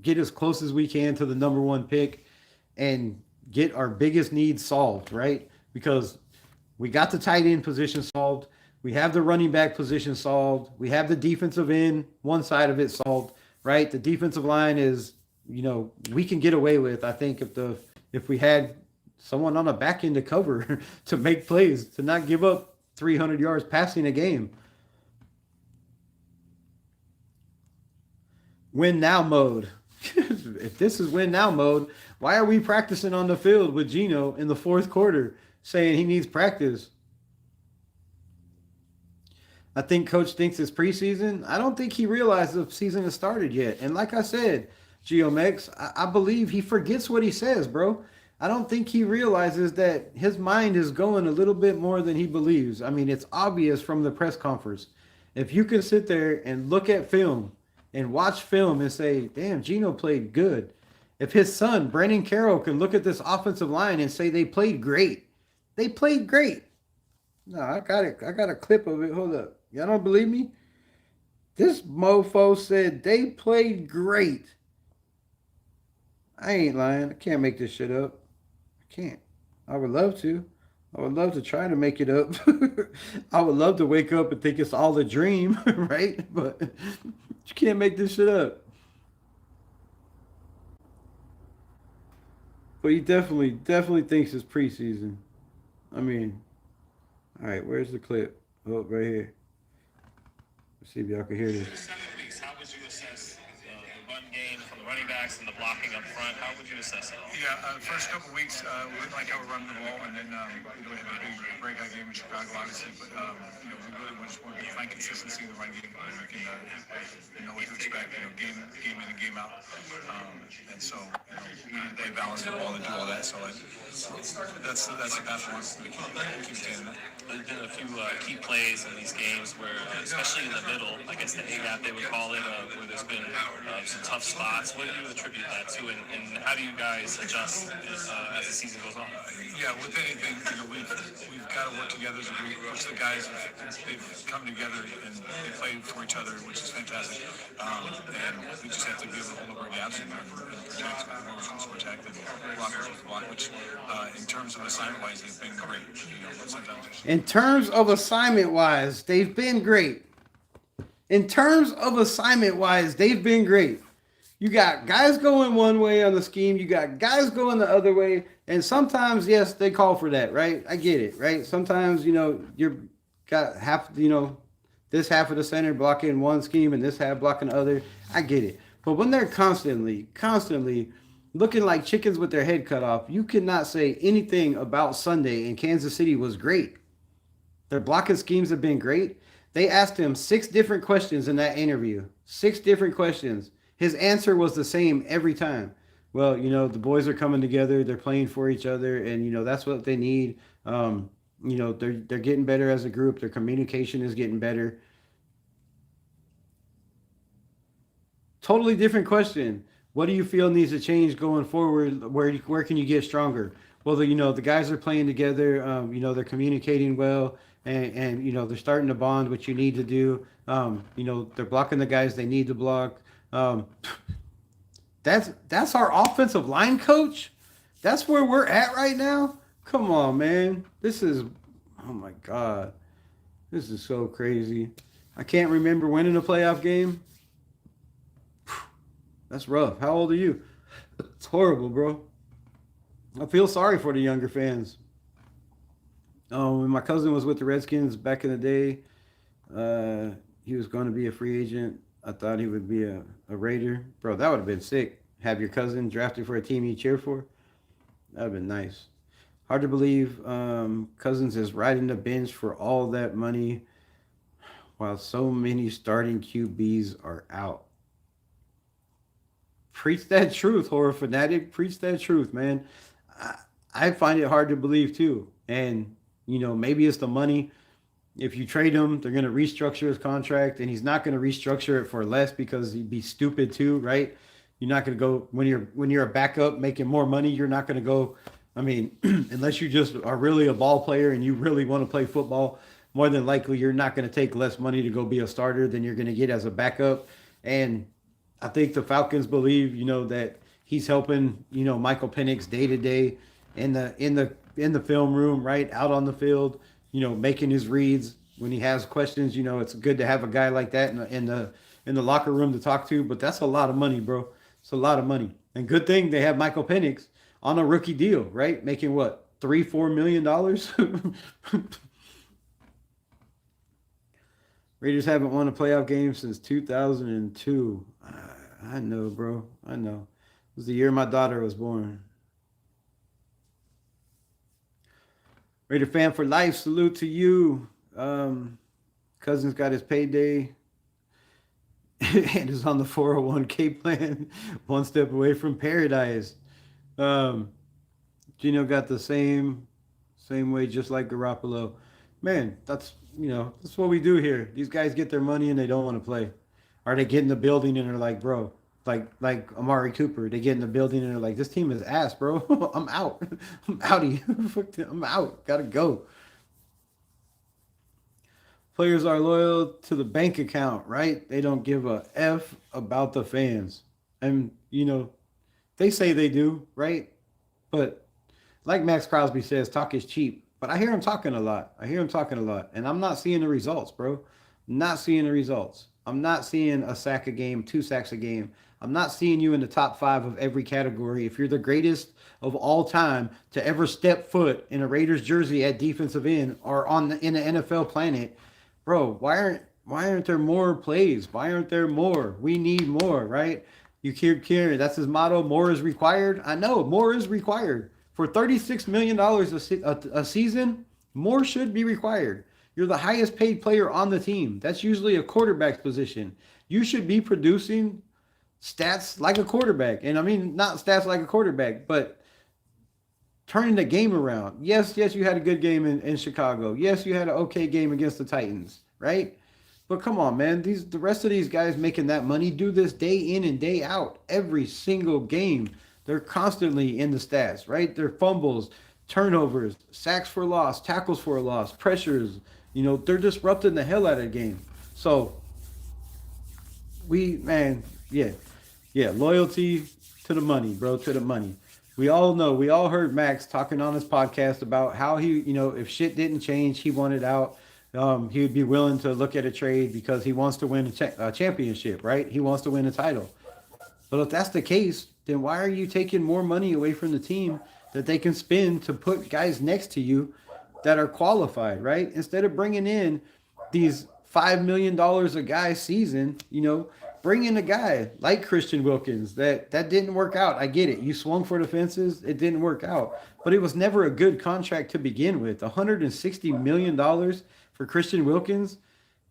get as close as we can to the number 1 pick and get our biggest needs solved, right? Because we got the tight end position solved. We have the running back position solved. We have the defensive end, one side of it solved, right? The defensive line is, we can get away with, I think, if we had someone on the back end to cover to make plays, to not give up 300 yards passing a game. Win now mode. If this is win now mode, why are we practicing on the field with Geno in the 4th quarter saying he needs practice? I think coach thinks it's preseason. I don't think he realizes the season has started yet. And like I said, Geomex, I believe he forgets what he says, bro. I don't think he realizes that his mind is going a little bit more than he believes. I mean, it's obvious from the press conference. If you can sit there and look at film and watch film and say, damn, Geno played good. If his son, Brandon Carroll, can look at this offensive line and say they played great. They played great. No, I got it. I got a clip of it. Hold up. Y'all don't believe me? This mofo said they played great. I ain't lying. I can't make this shit up. I can't. I would love to. I would love to try to make it up. I would love to wake up and think it's all a dream, right? But you can't make this shit up. But he definitely thinks it's preseason. I mean, all right, where's the clip? Oh, right here. Let's see if y'all can hear this. How would you assess the run game from the running backs and the blocking up front? How would you assess it all? Yeah, first couple of weeks, we didn't like how we're running the ball, and then we had a big breakout game in Chicago, obviously, but we really just wanted to find consistency in the run game, and we can know what to expect, game in and game out. And so, we didn't play balance the ball and do all that, so that's the path for us to keep staying in that. There's been a few key plays in these games where, especially in the middle, I guess the A-gap they would call it, where there's been some tough spots. What do you attribute that to, and how do you guys adjust as the season goes on? Yeah, with anything, we've got to work together as a group. Which the guys they've come together and they play for each other, which is fantastic. And we just have to be able to hold up our gaps and protect where we're supposed to protect and blockers with block. Which, in terms of assignment-wise, they've been great. But sometimes. In terms of assignment-wise, they've been great. In terms of assignment-wise, they've been great. You got guys going one way on the scheme. You got guys going the other way. And sometimes, yes, they call for that, right? I get it, right? Sometimes, you're got half, this half of the center blocking one scheme and this half blocking the other. I get it. But when they're constantly looking like chickens with their head cut off, you cannot say anything about Sunday, and Kansas City was great. Their blocking schemes have been great. They asked him 6 different questions in that interview. 6 different questions. His answer was the same every time. Well, the boys are coming together. They're playing for each other, and, that's what they need. They're getting better as a group. Their communication is getting better. Totally different question. What do you feel needs to change going forward? Where can you get stronger? Well, the guys are playing together. They're communicating well, and they're starting to bond, which you need to do. They're blocking the guys they need to block. That's our offensive line coach. That's where we're at right now. Come on, man. This is, oh my God, this is so crazy. I can't remember winning a playoff game. That's rough. How old are you? It's horrible, bro. I feel sorry for the younger fans. When my cousin was with the Redskins back in the day, he was going to be a free agent. I thought he would be a Raider. Bro, that would have been sick. Have your cousin drafted for a team you cheer for? That would have been nice. Hard to believe Cousins is riding the bench for all that money while so many starting QBs are out. Preach that truth, horror fanatic. Preach that truth, man. I find it hard to believe too. And, maybe it's the money. If you trade him, they're going to restructure his contract, and he's not going to restructure it for less because he'd be stupid too, right? You're not going to go when you're a backup making more money. You're not going to go. I mean, unless you just are really a ball player and you really want to play football, more than likely you're not going to take less money to go be a starter than you're going to get as a backup. And I think the Falcons believe, that he's helping, Michael Penix day to day in the film room, right out on the field, making his reads when he has questions. It's good to have a guy like that in the locker room to talk to. But that's a lot of money, bro. It's a lot of money. And good thing they have Michael Penix on a rookie deal, right? Making what, $3-4 million? Raiders haven't won a playoff game since 2002. I know, bro. I know. It was the year my daughter was born. Raider fan for life. Salute to you. Cousins got his payday and is on the 401k plan, one step away from paradise. Gino got the same way, just like Garoppolo. Man, that's what we do here. These guys get their money and they don't want to play. Or they get in the building and they're like, bro, like Amari Cooper, they get in the building and they're like, this team is ass, bro. I'm out. I'm outie. I'm out. Gotta go. Players are loyal to the bank account, right? They don't give a F about the fans. And, they say they do, right? But like Max Crosby says, talk is cheap. But I hear him talking a lot. And I'm not seeing the results, bro. Not seeing the results. I'm not seeing a sack a game, 2 sacks a game. I'm not seeing you in the top 5 of every category. If you're the greatest of all time to ever step foot in a Raiders jersey at defensive end or in the NFL planet, bro, why aren't there more plays? Why aren't there more? We need more, right? You hear that's his motto. More is required. I know more is required. For $36 million a season, more should be required. You're the highest paid player on the team. That's usually a quarterback's position. You should be producing stats like a quarterback. And I mean, not stats like a quarterback, but turning the game around. Yes, you had a good game in Chicago. Yes, you had an okay game against the Titans, right? But come on, man. The rest of these guys making that money do this day in and day out. Every single game. They're constantly in the stats, right? Their fumbles, turnovers, sacks for loss, tackles for a loss, pressures. They're disrupting the hell out of the game. So, loyalty to the money, bro, to the money. We all know, we all heard Max talking on his podcast about how he, if shit didn't change, he wanted out. He would be willing to look at a trade because he wants to win a championship, right? He wants to win a title. But if that's the case, then why are you taking more money away from the team that they can spend to put guys next to you that are qualified, right? Instead of bringing in these $5 million a guy season, bring in a guy like Christian Wilkins that didn't work out. I get it. You swung for the fences. It didn't work out. But it was never a good contract to begin with. $160 million for Christian Wilkins.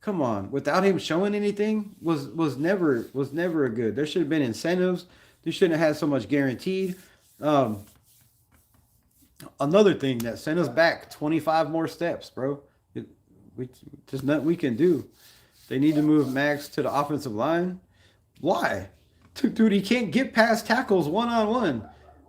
Come on, without him showing anything was never a good. There should have been incentives. They shouldn't have had so much guaranteed. Another thing that sent us back 25 more steps, bro. There's nothing we can do. They need to move Max to the offensive line. Why? Dude, he can't get past tackles one-on-one.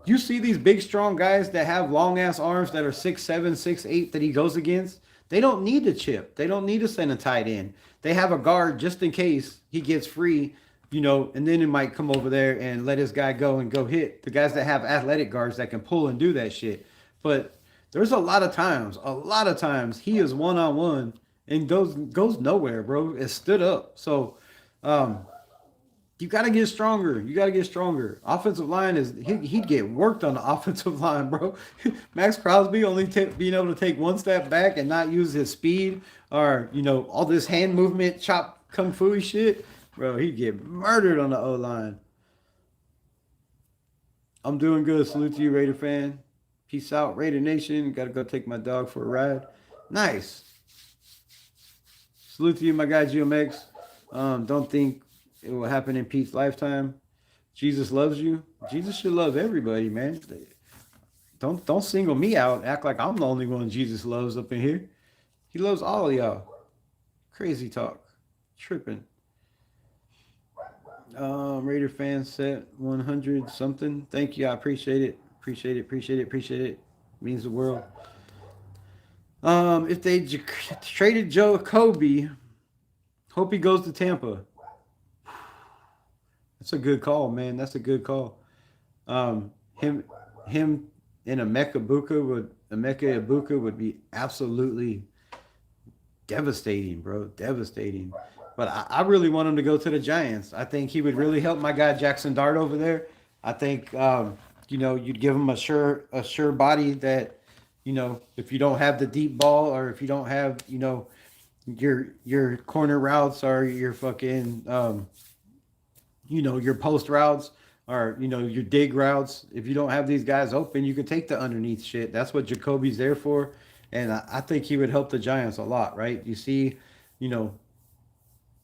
You see these big, strong guys that have long-ass arms that are 6'7", 6'8", that he goes against? They don't need to chip. They don't need to send a tight end. They have a guard just in case he gets free you know, and then it might come over there and let this guy go and go hit the guys that have athletic guards that can pull and do that shit. But there's a lot of times he is one on one and goes nowhere, bro. It stood up. So um, you got to get stronger. You got to get stronger. Offensive line is he'd get worked on the offensive line, bro. Max Crosby only being able to take one step back and not use his speed or you know all this hand movement, chop kung fu shit, bro. He'd get murdered on the O line. I'm doing good. Salute to you, Raider fan. Peace out, Raider Nation. Got to go take my dog for a ride. Nice. Salute to you, my guy GMX. Don't think it will happen in Pete's lifetime. Jesus loves you. Jesus should love everybody, man. Don't single me out. Act like I'm the only one Jesus loves up in here. He loves all of y'all. Crazy talk. Tripping. Raider fan set 100 something. Thank you. I appreciate it. Appreciate it. Means the world. If they traded Joe Kobe, hope he goes to Tampa. That's a good call, man. That's a good call. Him and Emeka Ibuka would be absolutely devastating, bro. Devastating. But I really want him to go to the Giants. I think he would really help my guy Jackson Dart over there. I think you know, you'd give him a sure body that, you know, if you don't have the deep ball or if you don't have, you know, your corner routes or your fucking you know, your post routes or, you know, your dig routes. If you don't have these guys open, you can take the underneath shit. That's what Jacoby's there for. And I think he would help the Giants a lot, right? You see, you know,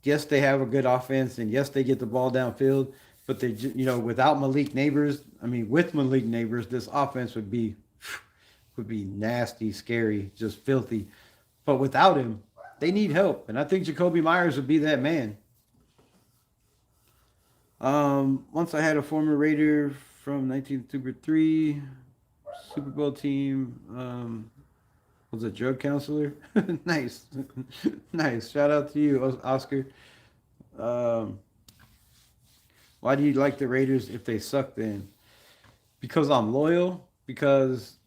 yes, they have a good offense and yes, they get the ball downfield, but they, you know, without Malik Neighbors, I mean, with Malik Neighbors, this offense would be nasty, scary, just filthy. But without him, they need help. And I think Jacoby Myers would be that man. Once I had a former Raider from 1903 Super Bowl team, was a drug counselor. Nice. Nice. Shout out to you, Oscar. Why do you like the Raiders if they suck then? Because I'm loyal, because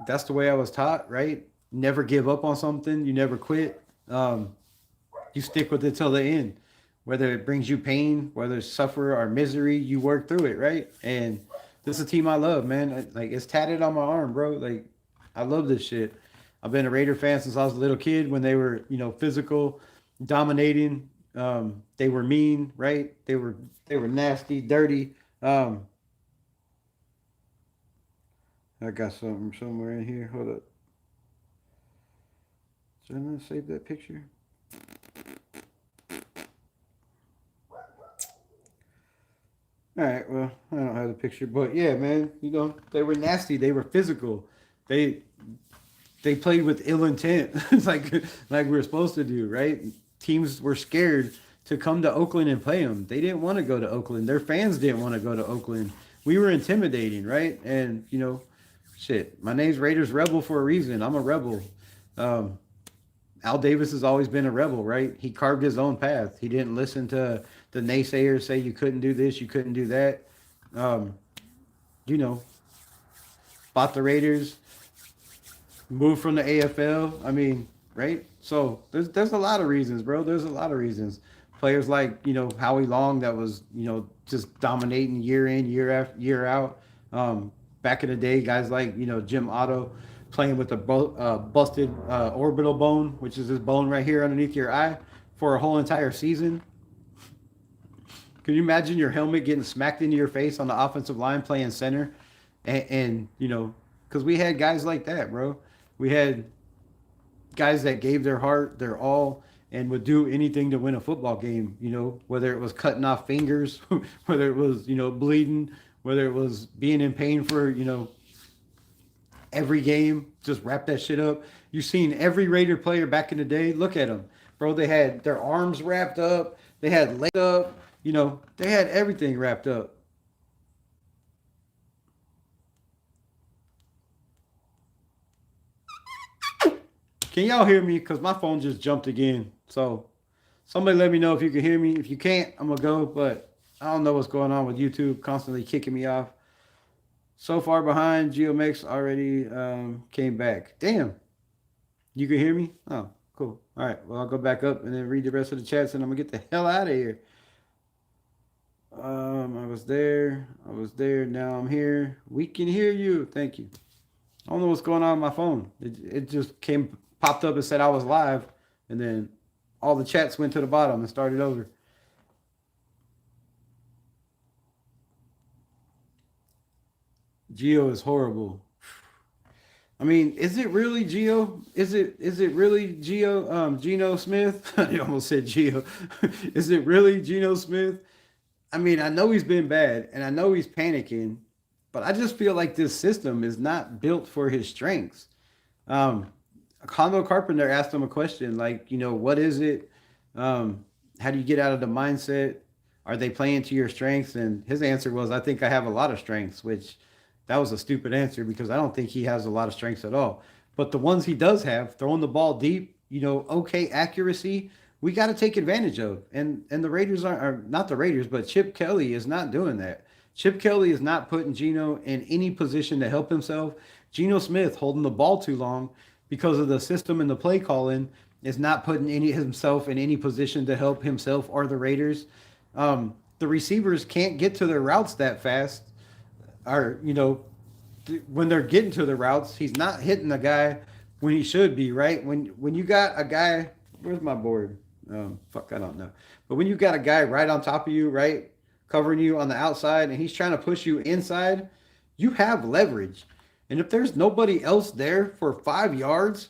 that's the way I was taught, right? Never give up on something, you never quit. You stick with it till the end. Whether it brings you pain, whether it's suffer or misery, you work through it, right? And this is a team I love, man. Like, it's tatted on my arm, bro. Like, I love this shit. I've been a Raider fan since I was a little kid when they were, you know, physical, dominating. They were mean, right? They were nasty, dirty. I got something somewhere in here. Hold up. Did I not save that picture? All right, well, I don't have the picture, but yeah, man, you know, they were nasty. They were physical. They played with ill intent, like we were supposed to do, right? Teams were scared to come to Oakland and play them. They didn't want to go to Oakland. Their fans didn't want to go to Oakland. We were intimidating, right? And you know, shit, my name's Raiders Rebel for a reason. I'm a rebel. Al Davis has always been a rebel, right? He carved his own path. He didn't listen to the naysayers say you couldn't do this, you couldn't do that. You know, bought the Raiders, moved from the AFL. I mean, right? So there's a lot of reasons, bro. There's a lot of reasons. Players like, you know, Howie Long that was, you know, just dominating year in, year out. Back in the day, guys like, you know, Jim Otto playing with a busted orbital bone, which is this bone right here underneath your eye, for a whole entire season. Can you imagine your helmet getting smacked into your face on the offensive line playing center? And you know, because we had guys like that, bro. We had guys that gave their heart, their all, and would do anything to win a football game, you know, whether it was cutting off fingers, whether it was, you know, bleeding, whether it was being in pain for, you know, every game, just wrap that shit up. You've seen every Raider player back in the day. Look at them, bro. They had their arms wrapped up. They had legs up. You know, they had everything wrapped up. Can y'all hear me? Because my phone just jumped again. So Somebody let me know if you can hear me. If you can't, I'm gonna go. But I don't know what's going on with YouTube, constantly kicking me off. So far behind, GeoMix already came back. Damn, you can hear me? Oh, cool. All right. Well, I'll go back up and then read the rest of the chats, and I'm gonna get the hell out of here. I was there. I was there. Now I'm here. We can hear you. Thank you. I don't know what's going on with my phone. It just popped up and said I was live, and then all the chats went to the bottom and started over. Geo is horrible. I mean, is it really Geo? Is it really Geo? Geno Smith? I almost said Geo. Is it really Geno Smith? I mean, I know he's been bad, and I know he's panicking, but I just feel like this system is not built for his strengths. Um, Condo Carpenter asked him a question like, what is it? How do you get out of the mindset? Are they playing to your strengths? And his answer was, I think I have a lot of strengths, which that was a stupid answer because I don't think he has a lot of strengths at all. But the ones he does have, throwing the ball deep, okay accuracy, we got to take advantage of. And the Raiders are not the Raiders, but Chip Kelly is not doing that. Chip Kelly is not putting Geno in any position to help himself. Geno Smith holding the ball too long because of the system and the play calling is not putting himself in any position to help himself or the Raiders. The receivers can't get to their routes that fast. Or, when they're getting to the routes, he's not hitting the guy when he should be, right? When you got a guy, where's my board? I don't know. But when you got a guy right on top of you, right, covering you on the outside, and he's trying to push you inside, you have leverage. And if there's nobody else there for 5 yards,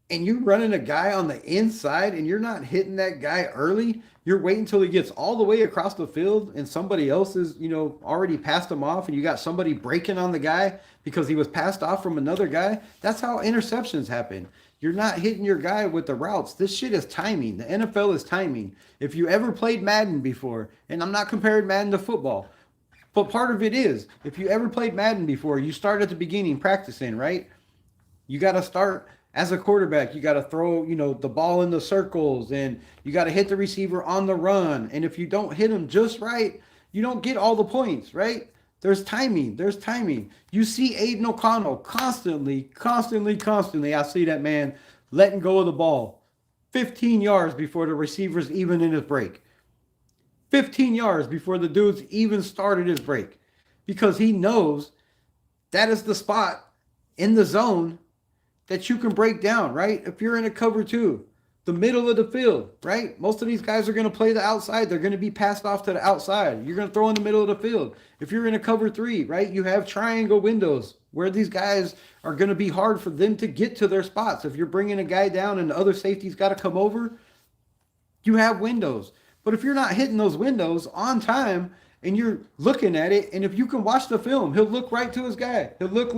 and you're running a guy on the inside, and you're not hitting that guy early, you're waiting until he gets all the way across the field, and somebody else is, already passed him off, and you got somebody breaking on the guy because he was passed off from another guy. That's how interceptions happen. You're not hitting your guy with the routes. This shit is timing. The NFL is timing. If you ever played Madden before, and I'm not comparing Madden to football, but part of it is, if you ever played Madden before, you start at the beginning practicing, right? You got to start as a quarterback. You got to throw, the ball in the circles, and you got to hit the receiver on the run. And if you don't hit him just right, you don't get all the points, right? There's timing. There's timing. You see Aiden O'Connell constantly. I see that man letting go of the ball 15 yards before the receiver's even in his break. 15 yards before the dude's even started his break. Because he knows that is the spot in the zone that you can break down, right? If you're in a cover two, the middle of the field, right? Most of these guys are going to play the outside. They're going to be passed off to the outside. You're going to throw in the middle of the field. If you're in a cover three, right, you have triangle windows where these guys are going to be hard for them to get to their spots. If you're bringing a guy down and the other safety's got to come over, you have windows. But if you're not hitting those windows on time and you're looking at it, and if you can watch the film, he'll look right to his guy. He'll look.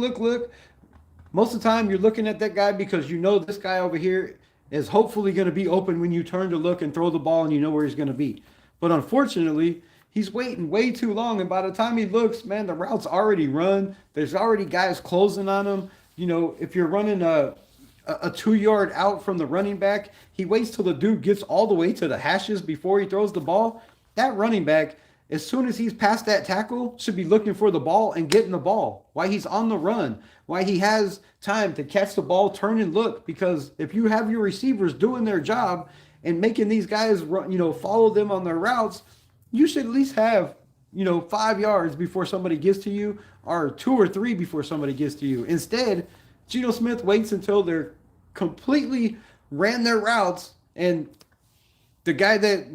Most of the time, you're looking at that guy because you know this guy over here is hopefully going to be open when you turn to look and throw the ball, and you know where he's going to be. But unfortunately, he's waiting way too long, and by the time he looks, man, the route's already run. There's already guys closing on him. If you're running a 2-yard out from the running back, he waits till the dude gets all the way to the hashes before he throws the ball. That running back, as soon as he's past that tackle, should be looking for the ball and getting the ball while he's on the run, while he has time to catch the ball, turn and look. Because if you have your receivers doing their job and making these guys run, follow them on their routes, you should at least have, 5 yards before somebody gets to you, or 2 or 3 before somebody gets to you. Instead, Geno Smith waits until they're completely ran their routes, and the guy that,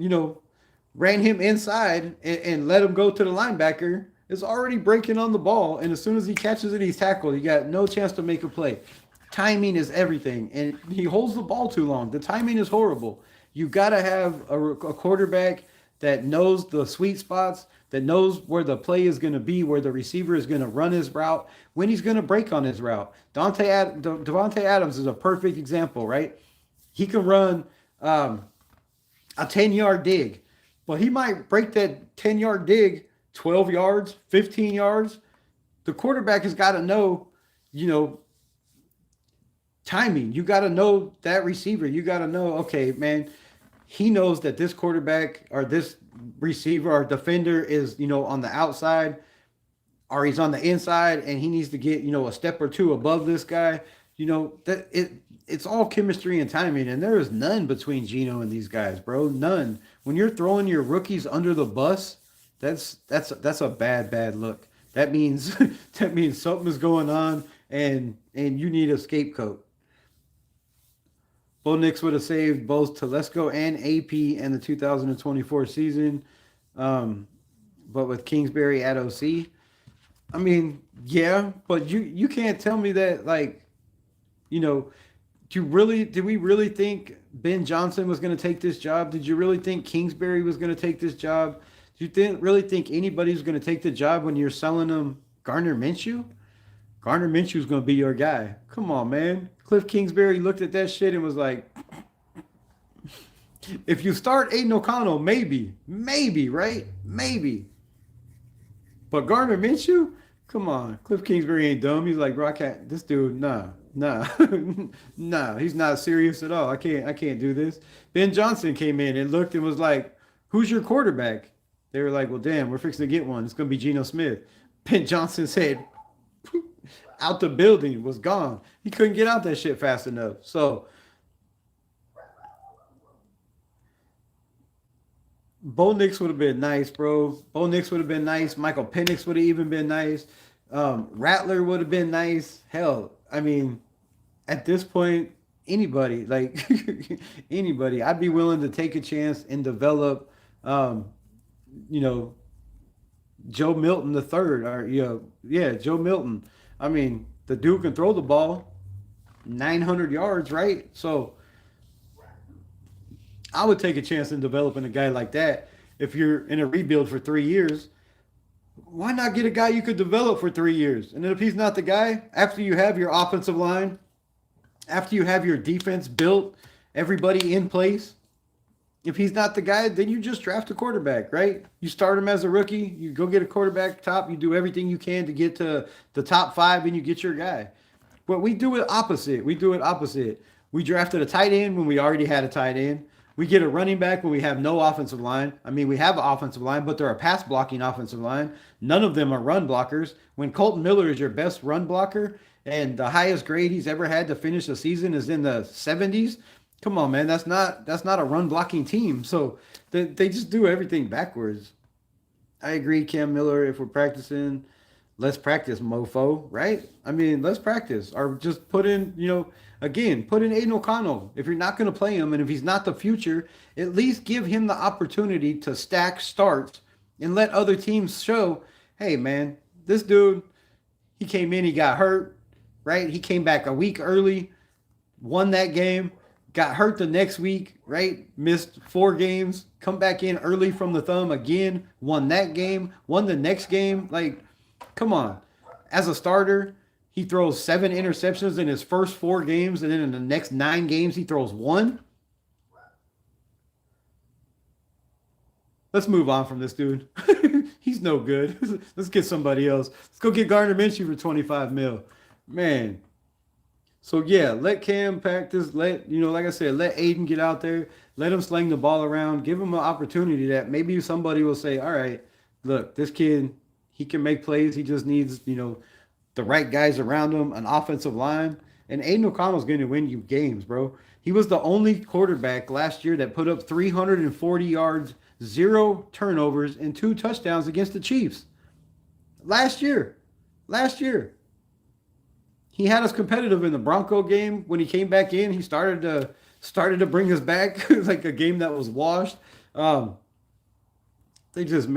ran him inside and let him go to the linebacker is already breaking on the ball. And as soon as he catches it, he's tackled. You got no chance to make a play. Timing is everything. And he holds the ball too long. The timing is horrible. You got to have a quarterback that knows the sweet spots, that knows where the play is going to be, where the receiver is going to run his route, when he's going to break on his route. Devontae Adams is a perfect example, right? He can run a 10-yard dig. Well, he might break that 10-yard dig 12 yards, 15 yards. The quarterback has got to know, timing. You got to know that receiver. You got to know, okay, man, he knows that this quarterback or this receiver or defender is, on the outside or he's on the inside and he needs to get, a step or two above this guy. It's all chemistry and timing, and there is none between Geno and these guys, bro. None. When you're throwing your rookies under the bus, that's a bad look. That means something is going on, and you need a scapegoat. Bo Nix would have saved both Telesco and AP in the 2024 season, but with Kingsbury at OC, I mean, yeah, but you can't tell me that, like, did we really think Ben Johnson was going to take this job? Did you really think Kingsbury was going to take this job? Did you really think anybody was going to take the job when you're selling them Gardner Minshew? Gardner Minshew's going to be your guy. Come on, man. Cliff Kingsbury looked at that shit and was like, if you start Aiden O'Connell, maybe, right? Maybe. But Gardner Minshew? Come on. Cliff Kingsbury ain't dumb. He's like, bro, I can't. This dude, nah. Nah, he's not serious at all. I can't do this. Ben Johnson came in and looked and was like, who's your quarterback? They were like, well, damn, we're fixing to get one. It's going to be Geno Smith. Ben Johnson said, out the building, was gone. He couldn't get out that shit fast enough. So, Bo Nix would have been nice, bro. Bo Nix would have been nice. Michael Penix would have even been nice. Rattler would have been nice. Hell, I mean, at this point, anybody, like anybody, I'd be willing to take a chance and develop, Joe Milton the third, or Joe Milton. I mean, the dude can throw the ball 900 yards, right? So I would take a chance in developing a guy like that. If you're in a rebuild for 3 years, why not get a guy you could develop for 3 years? And then if he's not the guy, after you have your offensive line, after you have your defense built, everybody in place, if he's not the guy, then you just draft a quarterback, right? You start him as a rookie, you go get a quarterback top, you do everything you can to get to the top 5, and you get your guy. But we do it opposite. We drafted a tight end when we already had a tight end. We get a running back when we have no offensive line. I mean, we have an offensive line, but they're a pass blocking offensive line. None of them are run blockers. When Colton Miller is your best run blocker and the highest grade he's ever had to finish a season is in the 70s, come on, man. That's not a run blocking team. So they just do everything backwards. I agree, Cam Miller. If we're practicing, let's practice, mofo, right? I mean, let's practice. Or just put in, put in Aiden O'Connell. If you're not going to play him and if he's not the future, at least give him the opportunity to stack starts and let other teams show, hey, man, this dude, he came in, he got hurt, right? He came back a week early, won that game, got hurt the next week, right? Missed 4 games, come back in early from the thumb again, won that game, won the next game. Like, come on. As a starter, he throws 7 interceptions in his first 4 games, and then in the next 9 games, he throws 1. Let's move on from this dude. He's no good. Let's get somebody else. Let's go get Gardner Minshew for $25 million. Man. So, yeah, let Cam practice. Like I said, let Aiden get out there. Let him sling the ball around. Give him an opportunity that maybe somebody will say, all right, look, this kid, he can make plays. He just needs, the right guys around him, an offensive line. And Aiden O'Connell's going to win you games, bro. He was the only quarterback last year that put up 340 yards, 0 turnovers, and 2 touchdowns against the Chiefs. Last year. He had us competitive in the Bronco game. When he came back in, he started to bring us back. It was like a game that was washed. They just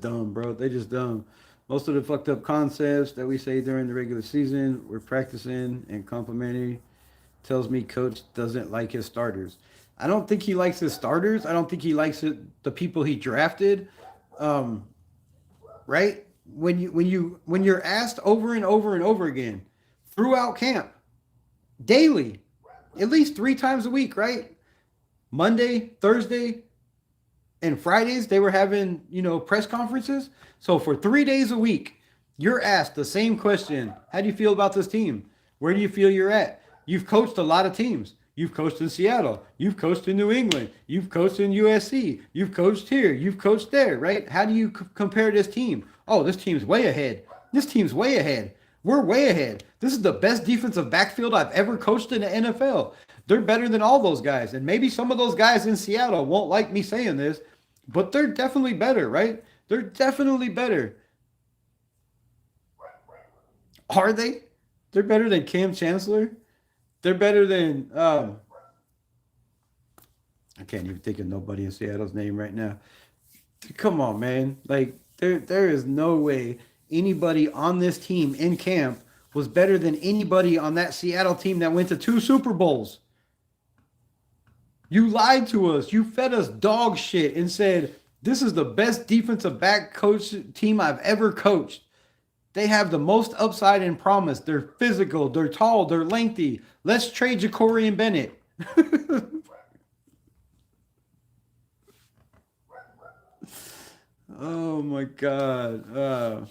dumb, bro. They just dumb. Most of the fucked up concepts that we say during the regular season, we're practicing and complimenting. Tells me coach doesn't like his starters. I don't think he likes his starters. I don't think he likes the people he drafted. Right? When you're asked over and over and over again throughout camp, daily, at least 3 times a week, right? Monday, Thursday, and Fridays, they were having, press conferences. So for 3 days a week, you're asked the same question. How do you feel about this team? Where do you feel you're at? You've coached a lot of teams. You've coached in Seattle. You've coached in New England. You've coached in USC. You've coached here. You've coached there, right? How do you compare this team? Oh, this team's way ahead. This team's way ahead. We're way ahead. This is the best defensive backfield I've ever coached in the NFL. They're better than all those guys. And maybe some of those guys in Seattle won't like me saying this, but they're definitely better, right? They're definitely better. Are they? They're better than Cam Chancellor. They're better than I can't even think of nobody in Seattle's name right now. Come on, man. Like there is no way anybody on this team in camp was better than anybody on that Seattle team that went to 2 Super Bowls. You lied to us. You fed us dog shit and said, this is the best defensive back coach team I've ever coached. They have the most upside and promise. They're physical. They're tall. They're lengthy. Let's trade Jacory and Bennett. Oh, my God.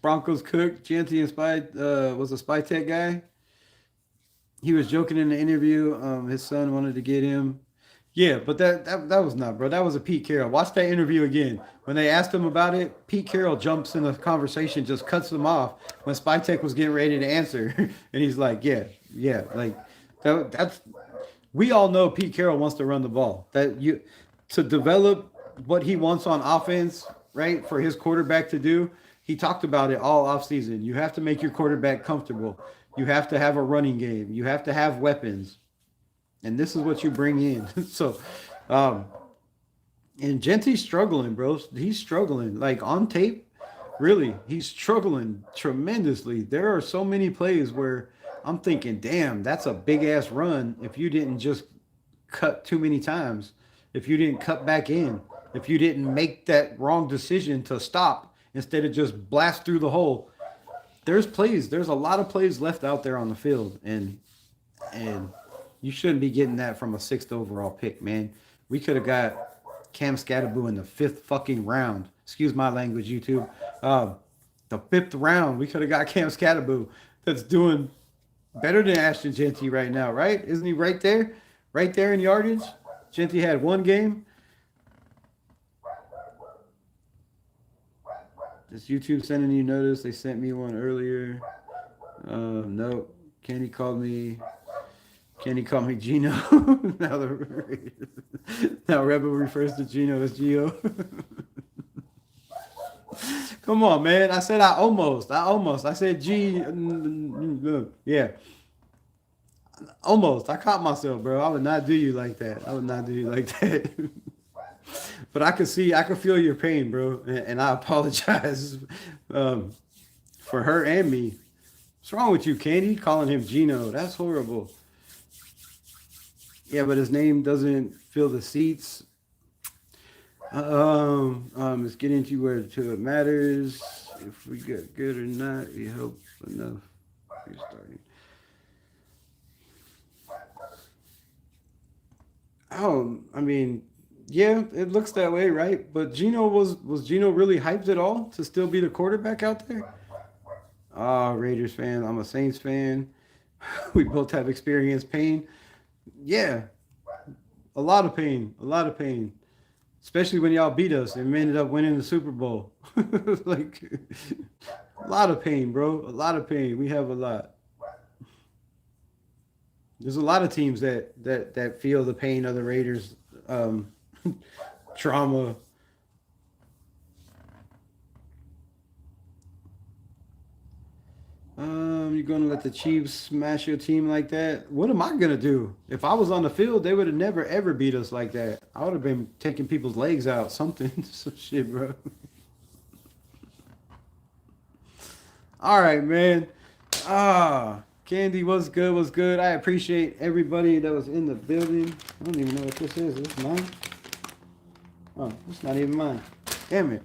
Broncos cook, Jeanty and Spy, was a Spy Tech guy. He was joking in the interview. His son wanted to get him. Yeah, but that was not, bro. That was a Pete Carroll. Watch that interview again. When they asked him about it, Pete Carroll jumps in the conversation, just cuts them off when Spy Tech was getting ready to answer. And he's like, yeah, like that's we all know Pete Carroll wants to run the ball. To develop what he wants on offense, right, for his quarterback to do. He talked about it all offseason. You have to make your quarterback comfortable. You have to have a running game. You have to have weapons. And this is what you bring in. So, and Jeanty's struggling, bro. He's struggling. Like on tape, really, he's struggling tremendously. There are so many plays where I'm thinking, damn, that's a big-ass run if you didn't just cut too many times, if you didn't cut back in, if you didn't make that wrong decision to stop instead of just blast through the hole. There's a lot of plays left out there on the field, and you shouldn't be getting that from a 6th overall pick, man. We could have got Cam Scatterboo in the 5th fucking round. Excuse my language, YouTube. The 5th round, we could have got Cam Scatterboo that's doing better than Ashton Jeanty right now, right? Isn't he right there? Right there in yardage? Jeanty had 1 game. Is YouTube sending you notice? They sent me one earlier. No. Candy called me Gino. now Rebel refers to Gino as Gio. Come on, man. I said I almost. I said G. Yeah. Almost. I caught myself, bro. I would not do you like that. But I could feel your pain, bro. And I apologize for her and me. What's wrong with you, Candy? Calling him Gino. That's horrible. Yeah, but his name doesn't fill the seats. It's getting to where it matters. If we get good or not, we hope enough. Restarting. Oh, I mean, yeah, it looks that way, right? But Gino was Gino really hyped at all to still be the quarterback out there? Raiders fan. I'm a Saints fan. We both have experienced pain. Yeah, a lot of pain. Especially when y'all beat us and we ended up winning the Super Bowl. Like, a lot of pain, bro. A lot of pain. We have a lot. There's a lot of teams that feel the pain of the Raiders trauma. You're gonna let the Chiefs smash your team like that? What am I gonna do? If I was on the field, they would have never ever beat us like that. I would have been taking people's legs out, something, some shit, bro. All right, man. Candy, what's good? I appreciate everybody that was in the building. I don't even know what this is. Is this mine? Oh, it's not even mine. Damn it.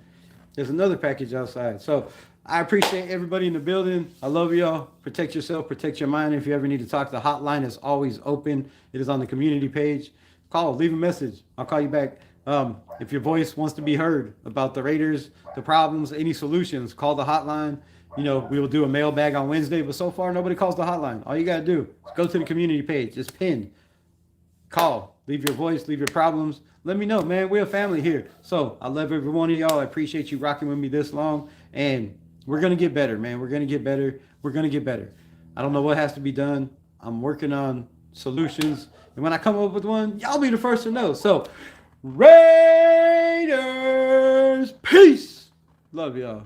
There's another package outside. So I appreciate everybody in the building. I love y'all. Protect yourself, protect your mind. If you ever need to talk, the hotline is always open. It is on the community page. Call, leave a message. I'll call you back. If your voice wants to be heard about the Raiders, the problems, any solutions, call the hotline. You know, we will do a mailbag on Wednesday, but so far nobody calls the hotline. All you gotta do is go to the community page, just pin, call, leave your voice, leave your problems. Let me know, man. We're a family here. So I love every one of y'all. I appreciate you rocking with me this long. And we're gonna get better, man. We're gonna get better. We're gonna get better. I don't know what has to be done. I'm working on solutions. And when I come up with one, y'all be the first to know. So Raiders, peace. Love y'all.